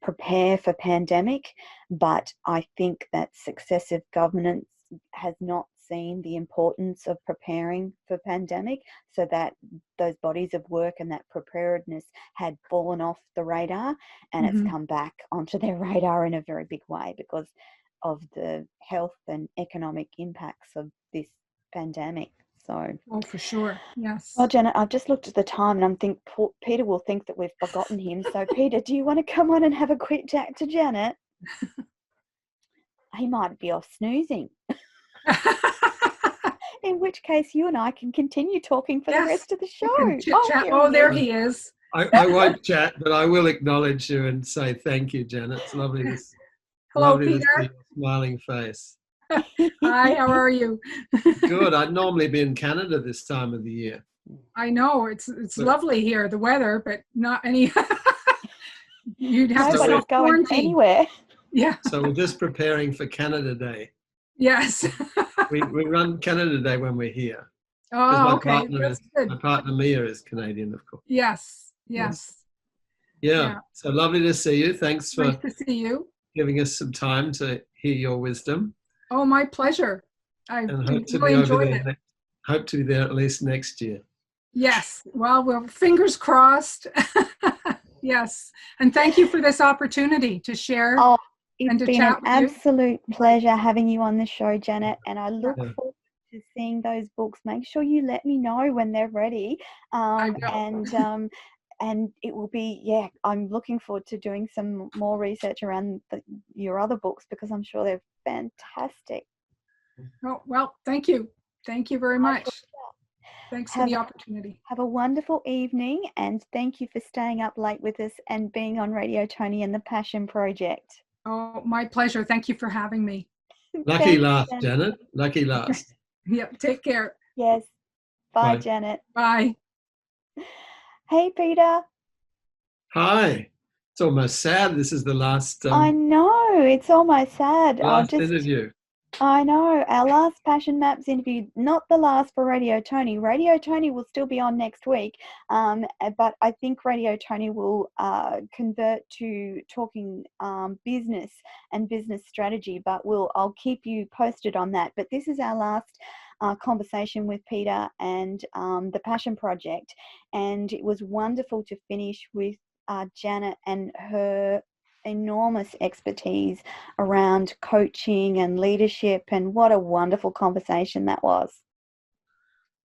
Speaker 1: prepare for pandemic, but I think that successive governance has not seen the importance of preparing for pandemic, so that those bodies of work and that preparedness had fallen off the radar, and it's come back onto their radar in a very big way because of the health and economic impacts of this pandemic. So,
Speaker 2: for sure, yes.
Speaker 1: Well, Janet, I've just looked at the time and I'm think Peter will think that we've forgotten him. So, Peter, do you want to come on and have a quick chat to Janet? He might be off snoozing. In which case, you and I can continue talking for the rest of the show.
Speaker 2: There he is.
Speaker 3: I won't chat, but I will acknowledge you and say thank you, Janet. It's lovely to
Speaker 2: Hello,
Speaker 3: lovely
Speaker 2: Peter.
Speaker 3: to see your smiling face.
Speaker 2: Hi, how are you?
Speaker 3: Good. I'd normally be in Canada this time of the year.
Speaker 2: I know it's lovely here, the weather, but not any. You'd have to
Speaker 1: self-quarantine anywhere.
Speaker 2: Yeah.
Speaker 3: So we're just preparing for Canada Day.
Speaker 2: Yes.
Speaker 3: we run Canada Day when we're here.
Speaker 2: Oh,
Speaker 3: my partner Mia is Canadian, of course.
Speaker 2: Yes.
Speaker 3: Yeah. So lovely to see you. Thanks for
Speaker 2: nice to see you.
Speaker 3: Giving us some time to hear your wisdom.
Speaker 2: Oh, my pleasure. I
Speaker 3: hope to
Speaker 2: really
Speaker 3: be
Speaker 2: enjoyed it.
Speaker 3: Hope to be there at least next year.
Speaker 2: Yes. Well, fingers crossed. Yes. And thank you for this opportunity to share.
Speaker 1: Oh,
Speaker 2: and to
Speaker 1: been
Speaker 2: chat
Speaker 1: an
Speaker 2: with
Speaker 1: absolute pleasure having you on the show, Janet, and I look forward to seeing those books. Make sure you let me know when they're ready.
Speaker 2: I will.
Speaker 1: And it will be, I'm looking forward to doing some more research around your other books, because I'm sure they're fantastic.
Speaker 2: Oh, well, thank you. Thank you very much. Thanks for the opportunity.
Speaker 1: Have a wonderful evening, and thank you for staying up late with us and being on Radio Toni and the Passion Project.
Speaker 2: Oh, my pleasure. Thank you for having me.
Speaker 3: Lucky last, Janet. Lucky last.
Speaker 2: Yep. Take care.
Speaker 1: Yes. Bye, Janet.
Speaker 2: Bye.
Speaker 1: Hey, Peter.
Speaker 3: Hi. It's almost sad. This is the last.
Speaker 1: I know. It's almost sad.
Speaker 3: Last interview.
Speaker 1: I know. Our last Passion Maps interview, not the last for Radio Tony. Radio Tony will still be on next week, but I think Radio Tony will convert to talking business and business strategy. But I'll keep you posted on that. But this is our last conversation with Peter and the Passion Project, and it was wonderful to finish with Janet and her enormous expertise around coaching and leadership, and what a wonderful conversation that was.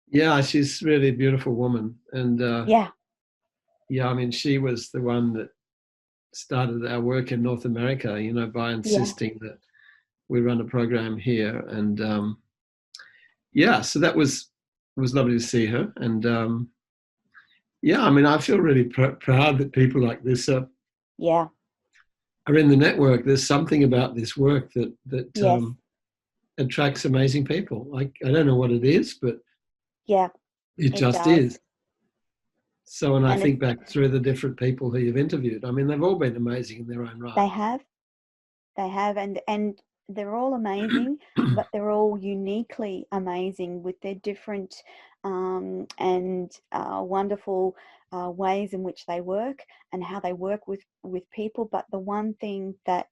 Speaker 3: Yeah, she's really a beautiful woman. And
Speaker 1: Yeah,
Speaker 3: I mean, she was the one that started our work in North America, you know, by insisting that we run a program here. And so that was, it was lovely to see her. And I mean, I feel really proud that people like this are in the network. There's something about this work that attracts amazing people. Like, I don't know what it is, but it just is. So, and I think back through the different people who you've interviewed, I mean, they've all been amazing in their own right.
Speaker 1: They have, and they're all amazing, but they're all uniquely amazing with their different and wonderful ways in which they work and how they work with people. But the one thing that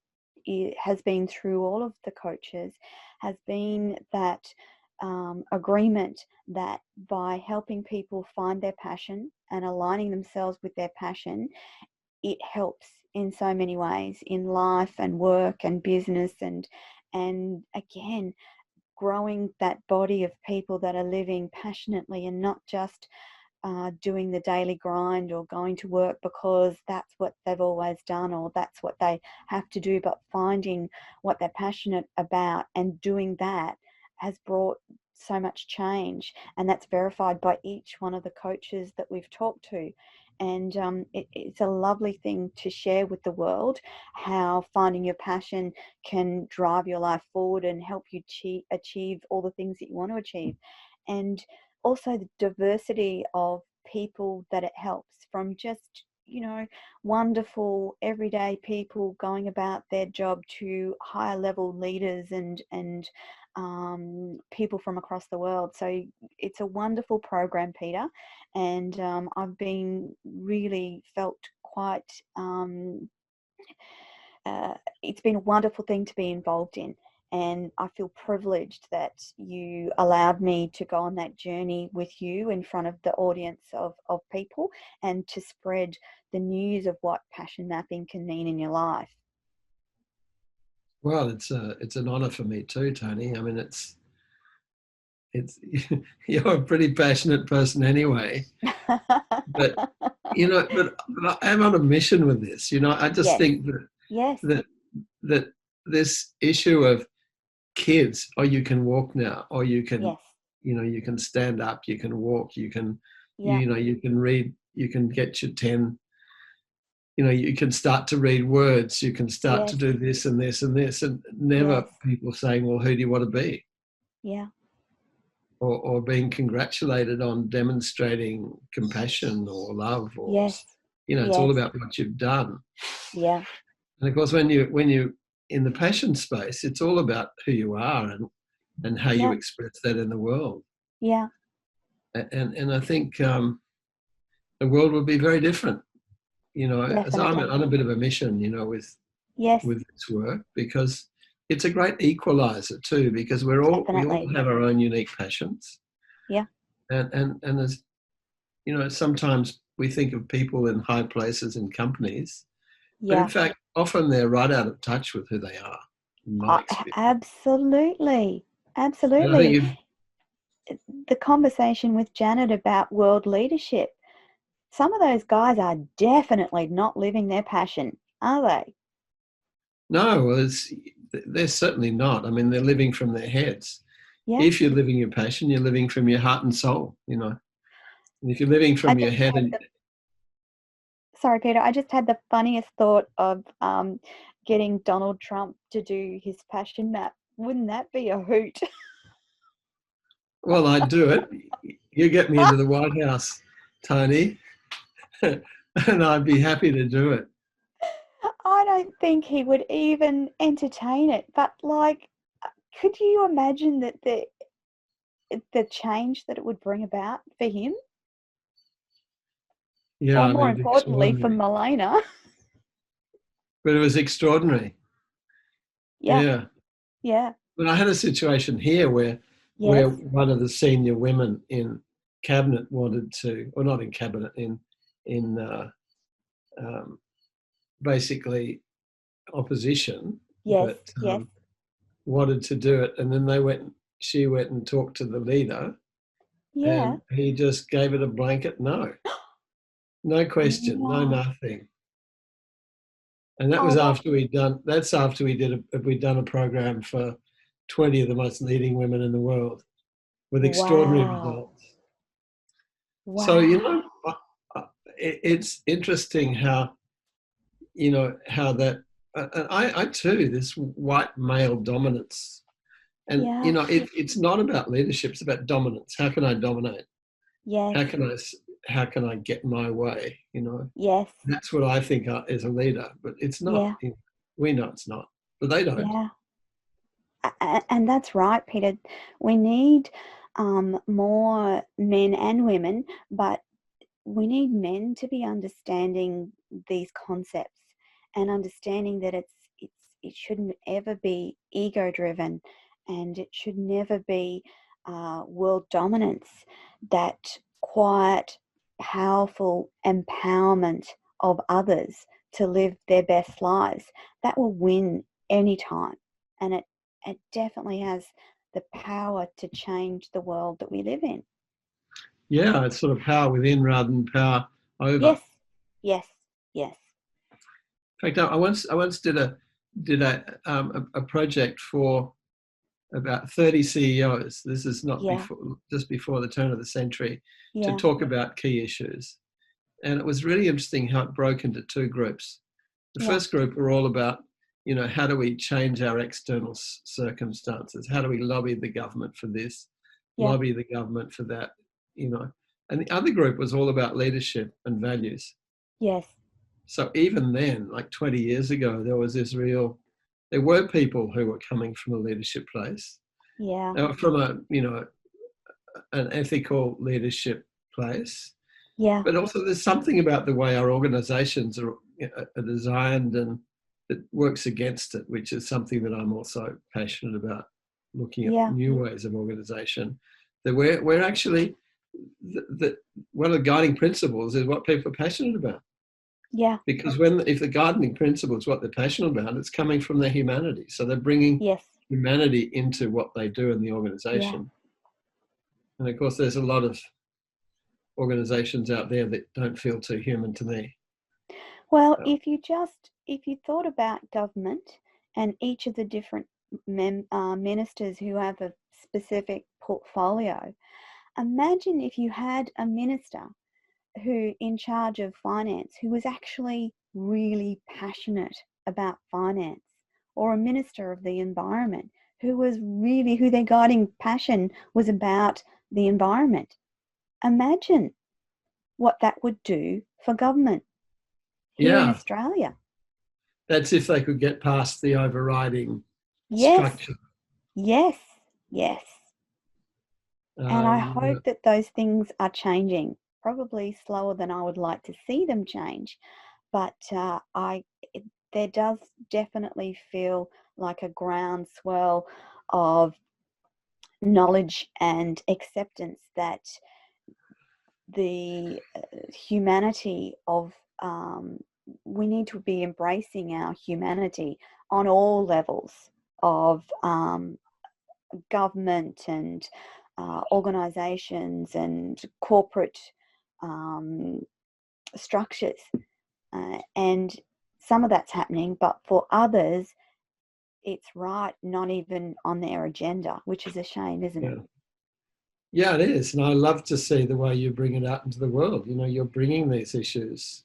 Speaker 1: has been through all of the coaches has been that agreement that by helping people find their passion and aligning themselves with their passion, it helps in so many ways in life and work and business, and again, growing that body of people that are living passionately and not just doing the daily grind or going to work because that's what they've always done or that's what they have to do, but finding what they're passionate about and doing that has brought so much change. And that's verified by each one of the coaches that we've talked to. And it's a lovely thing to share with the world, how finding your passion can drive your life forward and help you achieve all the things that you want to achieve. And also the diversity of people that it helps, from just, you know, wonderful everyday people going about their job to higher level leaders and people from across the world. So it's a wonderful program, Peter, and I've been really felt quite it's been a wonderful thing to be involved in, and I feel privileged that you allowed me to go on that journey with you in front of the audience of people and to spread the news of what passion mapping can mean in your life.
Speaker 3: Well, it's an honor for me too, Toni. I mean, it's you're a pretty passionate person anyway, but you know, but I'm on a mission with this. You know, I just think that this issue of kids, or you can walk now, or you can, you know, you can stand up, you can walk, you can, you know, you can read, you can get your 10. You know, you can start to read words, you can start to do this and this and this, and never people saying, well, who do you want to be? Or being congratulated on demonstrating compassion or love, or you know, it's all about what you've done. And of course, when you in the passion space, it's all about who you are and how you express that in the world. And I think the world will be very different. You know, as I'm on a bit of a mission, you know, with this work, because it's a great equalizer too, because we all have our own unique passions. And as you know, sometimes we think of people in high places in companies, but in fact, often they're right out of touch with who they are.
Speaker 1: Absolutely. The conversation with Janet about world leadership, some of those guys are definitely not living their passion, are they?
Speaker 3: No, well, they're certainly not. I mean, they're living from their heads. If you're living your passion, you're living from your heart and soul, you know. And if you're living from your head
Speaker 1: Sorry, Peter, I just had the funniest thought of getting Donald Trump to do his passion map. Wouldn't that be a hoot?
Speaker 3: Well, I'd do it. You get me into the White House, Toni, and I'd be happy to do it.
Speaker 1: I don't think he would even entertain it, but like, could you imagine that the change that it would bring about for him?
Speaker 3: Yeah,
Speaker 1: Or
Speaker 3: I
Speaker 1: more
Speaker 3: mean,
Speaker 1: importantly, for
Speaker 3: extraordinary.
Speaker 1: Milena.
Speaker 3: But it was extraordinary.
Speaker 1: Yeah,
Speaker 3: Yeah.
Speaker 1: yeah,
Speaker 3: But I had a situation here where
Speaker 1: yes,
Speaker 3: one of the senior women in cabinet wanted to, or not in cabinet, in um, basically opposition,
Speaker 1: yes,
Speaker 3: but
Speaker 1: yes,
Speaker 3: wanted to do it, and then she went and talked to the leader,
Speaker 1: yeah.
Speaker 3: and he just gave it a blanket no, no question, no
Speaker 1: Wow.
Speaker 3: nothing. And that
Speaker 1: Oh,
Speaker 3: was after that's after we'd done a program for 20 of the most leading women in the world with extraordinary
Speaker 1: wow.
Speaker 3: results. So,
Speaker 1: Wow.
Speaker 3: it's interesting how, how that, and I too, this white male dominance, and,
Speaker 1: Yeah,
Speaker 3: it's not about leadership, it's about dominance. How can I dominate?
Speaker 1: yes,
Speaker 3: How can I, how can I get my way?
Speaker 1: yes,
Speaker 3: That's what I think is a leader, but it's not.
Speaker 1: yeah,
Speaker 3: We know it's not, but they don't.
Speaker 1: yeah. And that's right, Peter. We need more men and women, but we need men to be understanding these concepts and understanding that it shouldn't ever be ego driven, and it should never be world dominance. That quiet, powerful empowerment of others to live their best lives, that will win anytime, and it definitely has the power to change the world that we live in.
Speaker 3: Yeah, it's sort of power within rather than power over.
Speaker 1: Yes, yes, yes,
Speaker 3: In fact, I once did a project for about 30 CEOs. This is not
Speaker 1: yeah,
Speaker 3: before, just before the turn of the century, to
Speaker 1: yeah,
Speaker 3: talk about key issues. And it was really interesting how it broke into two groups. The
Speaker 1: yeah,
Speaker 3: first group were all about, how do we change our external circumstances? How do we lobby the government for this,
Speaker 1: yeah,
Speaker 3: lobby the government for that, And the other group was all about leadership and values.
Speaker 1: yes,
Speaker 3: So even then, like 20 years ago, there were people who were coming from a leadership place.
Speaker 1: yeah,
Speaker 3: They were from an ethical leadership place.
Speaker 1: yeah,
Speaker 3: But also, there's something about the way our organisations are designed and that works against it, which is something that I'm also passionate about, looking at
Speaker 1: yeah,
Speaker 3: new ways of organisation. That we're actually that one of the guiding principles is what people are passionate about.
Speaker 1: yeah,
Speaker 3: Because if the guiding principle is what they're passionate about, it's coming from their humanity. So they're bringing
Speaker 1: yes,
Speaker 3: humanity into what they do in the
Speaker 1: yeah.
Speaker 3: organisation. And of course, there's a lot of organisations out there that don't feel too human to me.
Speaker 1: Well,
Speaker 3: Um,
Speaker 1: if you thought about government and each of the different ministers who have a specific portfolio, imagine if you had a minister who in charge of finance who was actually really passionate about finance, or a minister of the environment who their guiding passion was about the environment. Imagine what that would do for government here in
Speaker 3: yeah,
Speaker 1: Australia.
Speaker 3: that's if they could get past the overriding
Speaker 1: Yes,
Speaker 3: structure.
Speaker 1: yes, yes. And I
Speaker 3: Um,
Speaker 1: hope that those things are changing, probably slower than I would like to see them change. But there does definitely feel like a groundswell of knowledge and acceptance that the humanity of we need to be embracing our humanity on all levels of government and organisations and corporate um, structures. And some of that's happening, but for others, it's right, not even on their agenda, which is a shame, isn't it?
Speaker 3: yeah. Yeah, it is. And I love to see the way you bring it out into the world. You're bringing these issues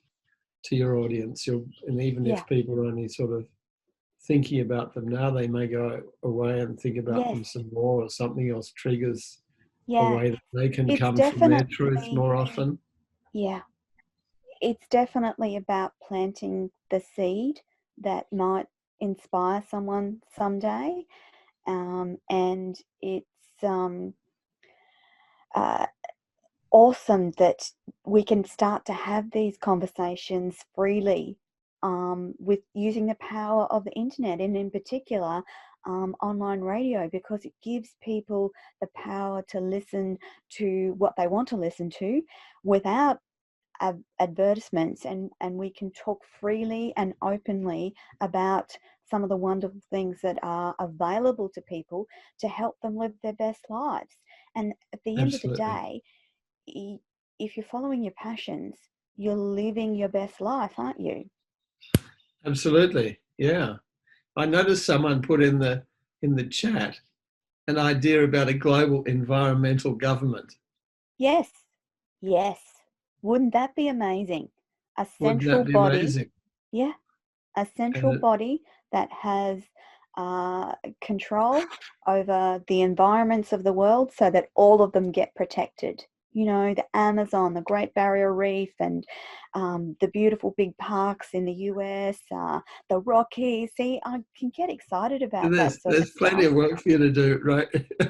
Speaker 3: to your audience. And even
Speaker 1: Yeah,
Speaker 3: if people are only sort of thinking about them now, they may go away and think about
Speaker 1: yes,
Speaker 3: them some more, or something else triggers a
Speaker 1: yeah.
Speaker 3: way that they can
Speaker 1: It's
Speaker 3: come from their truth
Speaker 1: definitely,
Speaker 3: more often.
Speaker 1: yeah, it's definitely about planting the seed that might inspire someone someday. and it's uh, awesome that we can start to have these conversations freely with using the power of the internet, and in particular online radio, because it gives people the power to listen to what they want to listen to without advertisements, and we can talk freely and openly about some of the wonderful things that are available to people to help them live their best lives. And at the end of the
Speaker 3: Absolutely.
Speaker 1: day, if you're following your passions, you're living your best life, aren't you?
Speaker 3: Absolutely. Yeah. I noticed someone put in the chat an idea about a global environmental government.
Speaker 1: Yes, yes. Wouldn't that be amazing? A
Speaker 3: Wouldn't
Speaker 1: central
Speaker 3: that be
Speaker 1: body,
Speaker 3: amazing?
Speaker 1: yeah, a central
Speaker 3: And
Speaker 1: body that has uh, control over the environments of the world so that all of them get protected. You know, the Amazon, the Great Barrier Reef, and the beautiful big parks in the US, the Rockies. See, I can get excited about that sort of
Speaker 3: there's plenty
Speaker 1: stuff.
Speaker 3: of work for you to do, right,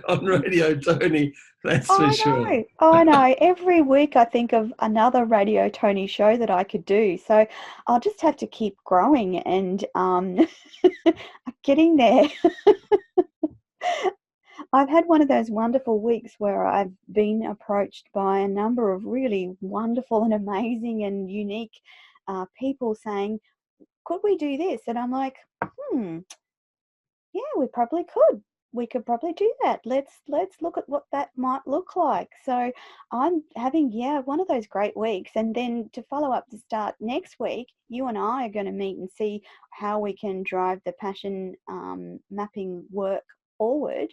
Speaker 3: on Radio Tony, that's for
Speaker 1: I
Speaker 3: sure.
Speaker 1: know, I know. Every week I think of another Radio Tony show that I could do. So I'll just have to keep growing and getting there. I've had one of those wonderful weeks where I've been approached by a number of really wonderful and amazing and unique people saying, could we do this? And I'm like, hmm, yeah, we probably could. We could probably do that. Let's look at what that might look like. So I'm having, yeah, one of those great weeks. And then to follow up to start next week, you and I are going to meet and see how we can drive the passion mapping work forward.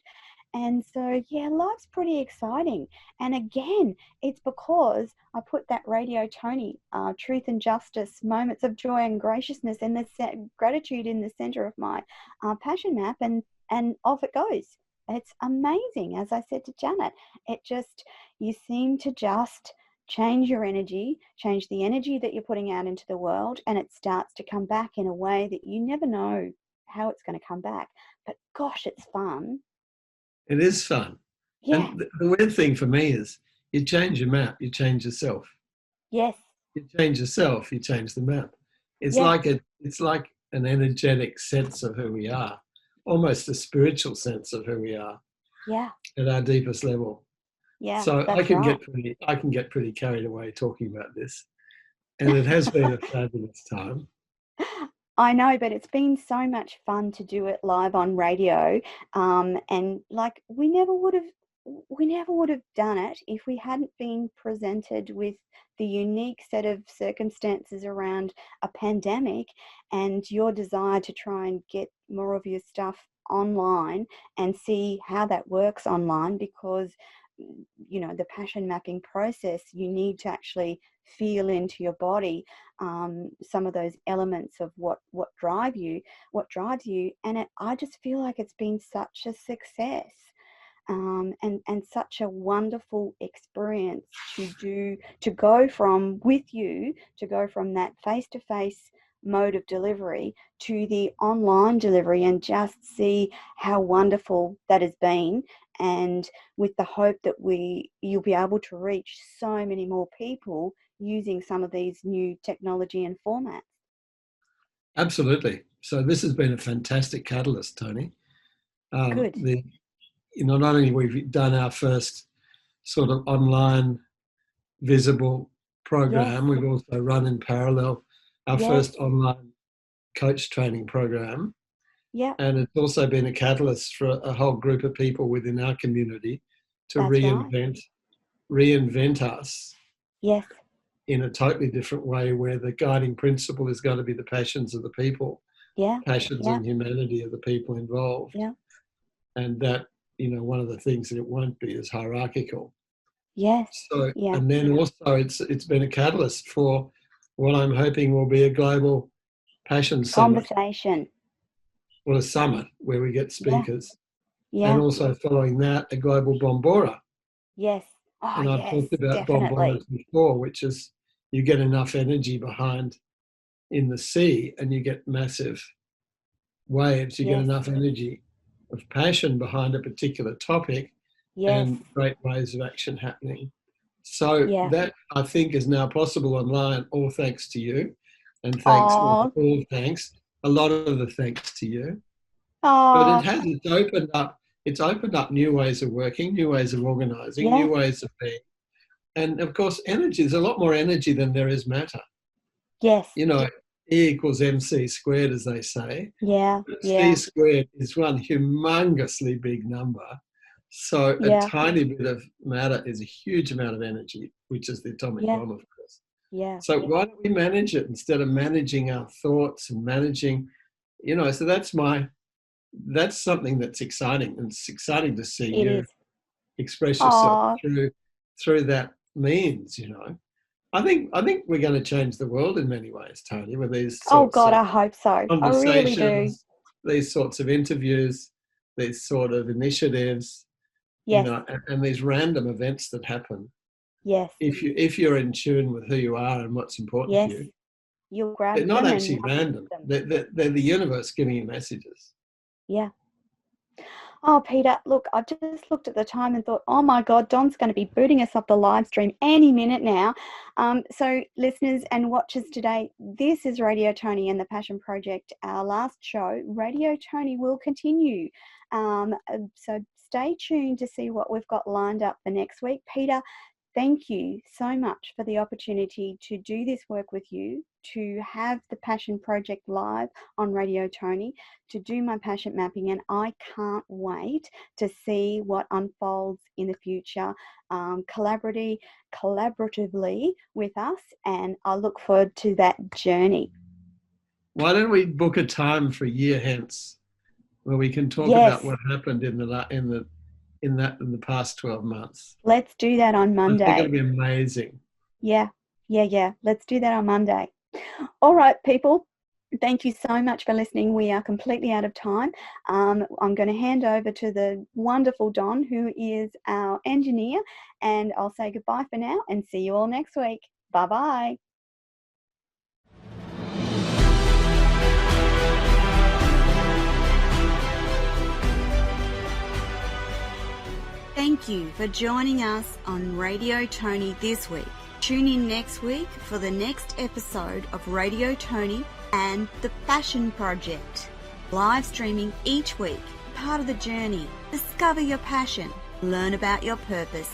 Speaker 1: And so, yeah, life's pretty exciting. And again, it's because I put that Radio Tony, truth and justice, moments of joy and graciousness, and the gratitude in the center of my passion map, and off it goes. It's amazing. As I said to Janet, it just, you seem to just change your energy, change the energy that you're putting out into the world, and it starts to come back in a way that you never know how it's going to come back. But gosh, it's fun.
Speaker 3: It is fun.
Speaker 1: Yeah.
Speaker 3: And the weird thing for me is you change your map, you change yourself.
Speaker 1: Yes.
Speaker 3: You change yourself, you change the map.
Speaker 1: Yeah.
Speaker 3: It's like an energetic sense of who we are, almost a spiritual sense of who we are
Speaker 1: Yeah.
Speaker 3: at our deepest level.
Speaker 1: Yeah.
Speaker 3: So
Speaker 1: That's right.
Speaker 3: I can get pretty carried away talking about this. And it has been a fabulous time.
Speaker 1: I know, but it's been so much fun to do it live on radio. And like we never would have done it if we hadn't been presented with the unique set of circumstances around a pandemic and your desire to try and get more of your stuff online and see how that works online, because you know, the passion mapping process, you need to actually feel into your body some of those elements of what drives you, and I just feel like it's been such a success, and such a wonderful experience to go from with you, to go from that face-to-face mode of delivery to the online delivery, and just see how wonderful that has been, and with the hope that you'll be able to reach so many more people using some of these new technology and formats.
Speaker 3: Absolutely. So this has been a fantastic catalyst, Tony.
Speaker 1: Good.
Speaker 3: Not only we've done our first sort of online visible
Speaker 1: Yes.
Speaker 3: program, we've also run in parallel our
Speaker 1: Yes.
Speaker 3: first online coach training program.
Speaker 1: Yeah.
Speaker 3: And it's also been a catalyst for a whole group of people within our community to
Speaker 1: That's right.
Speaker 3: reinvent us
Speaker 1: Yes.
Speaker 3: in a totally different way, where the guiding principle is going to be the passions of the people,
Speaker 1: Yeah.
Speaker 3: passions
Speaker 1: Yeah.
Speaker 3: and humanity of the people involved.
Speaker 1: Yeah.
Speaker 3: And that, one of the things that it won't be is hierarchical.
Speaker 1: Yes.
Speaker 3: So,
Speaker 1: Yeah.
Speaker 3: and then also it's been a catalyst for what I'm hoping will be a global passion summit,
Speaker 1: Conversation.
Speaker 3: or a summit where we get
Speaker 1: Yeah.
Speaker 3: speakers, and
Speaker 1: Yeah.
Speaker 3: also following that, a global Bombora.
Speaker 1: Yes. Oh,
Speaker 3: And I've
Speaker 1: yes,
Speaker 3: talked about
Speaker 1: definitely.
Speaker 3: Bomboras before, which is you get enough energy behind in the sea and you get massive waves, you get
Speaker 1: Yes.
Speaker 3: enough energy of passion behind a particular topic and great ways of action happening. So that, I think, is now possible online, all thanks to you. And thanks, well, all thanks, a lot of the thanks to you. But it's opened up new ways of working, new ways of organising, new ways of being. And of course, energy, there's a lot more energy than there is matter.
Speaker 1: Yes.
Speaker 3: You know, E equals MC squared, as they say.
Speaker 1: Yeah.
Speaker 3: C squared is one humongously big number. So a tiny bit of matter is a huge amount of energy, which is the atomic bomb, of course.
Speaker 1: Yeah.
Speaker 3: So why don't we manage it instead of managing our thoughts and managing, you know, so that's something that's exciting. And it's exciting to see you express yourself through that means, you know. I think we're going to change the world in many ways, Toni, with these sorts of
Speaker 1: I hope so. I really do.
Speaker 3: These sorts of interviews, these sort of initiatives, you know, and these random events that happen.
Speaker 1: Yes.
Speaker 3: If you're in tune with who you are and what's important to you,
Speaker 1: you'll grab
Speaker 3: they're
Speaker 1: them.
Speaker 3: not actually random. They're the universe giving you messages.
Speaker 1: Yeah. Oh, Peter, look, I just looked at the time and thought, oh my God, Don's going to be booting us off the live stream any minute now. So listeners and watchers today, this is Radio Toni and the Passion Project, our last show. Radio Toni will continue. So stay tuned to see what we've got lined up for next week. Peter, thank you so much for the opportunity to do this work with you, to have the Passion Project live on Radio Toni, to do my passion mapping, and I can't wait to see what unfolds in the future collaboratively with us, and I look forward to that journey.
Speaker 3: Why don't we book a time for a year hence where we can talk about what happened in the past 12 months?
Speaker 1: Let's do that on Monday.
Speaker 3: I think it'll be amazing.
Speaker 1: Yeah. Let's do that on Monday. All right, people. Thank you so much for listening. We are completely out of time. I'm going to hand over to the wonderful Don, who is our engineer, and I'll say goodbye for now and see you all next week. Bye-bye. Thank you for joining us on Radio Toni this week. Tune in next week for the next episode of Radio Toni and the Passion Project. Live streaming each week, part of the journey. Discover your passion, learn about your purpose,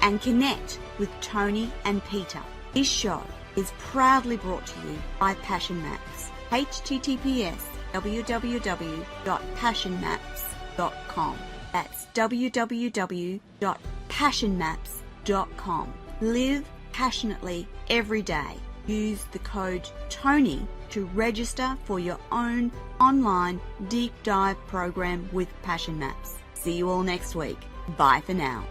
Speaker 1: and connect with Toni and Peter. This show is proudly brought to you by Passion Maps. https://www.passionmaps.com. That's www.passionmaps.com. Live passionately every day. Use the code TONI to register for your own online deep dive program with Passion Maps. See you all next week. Bye for now.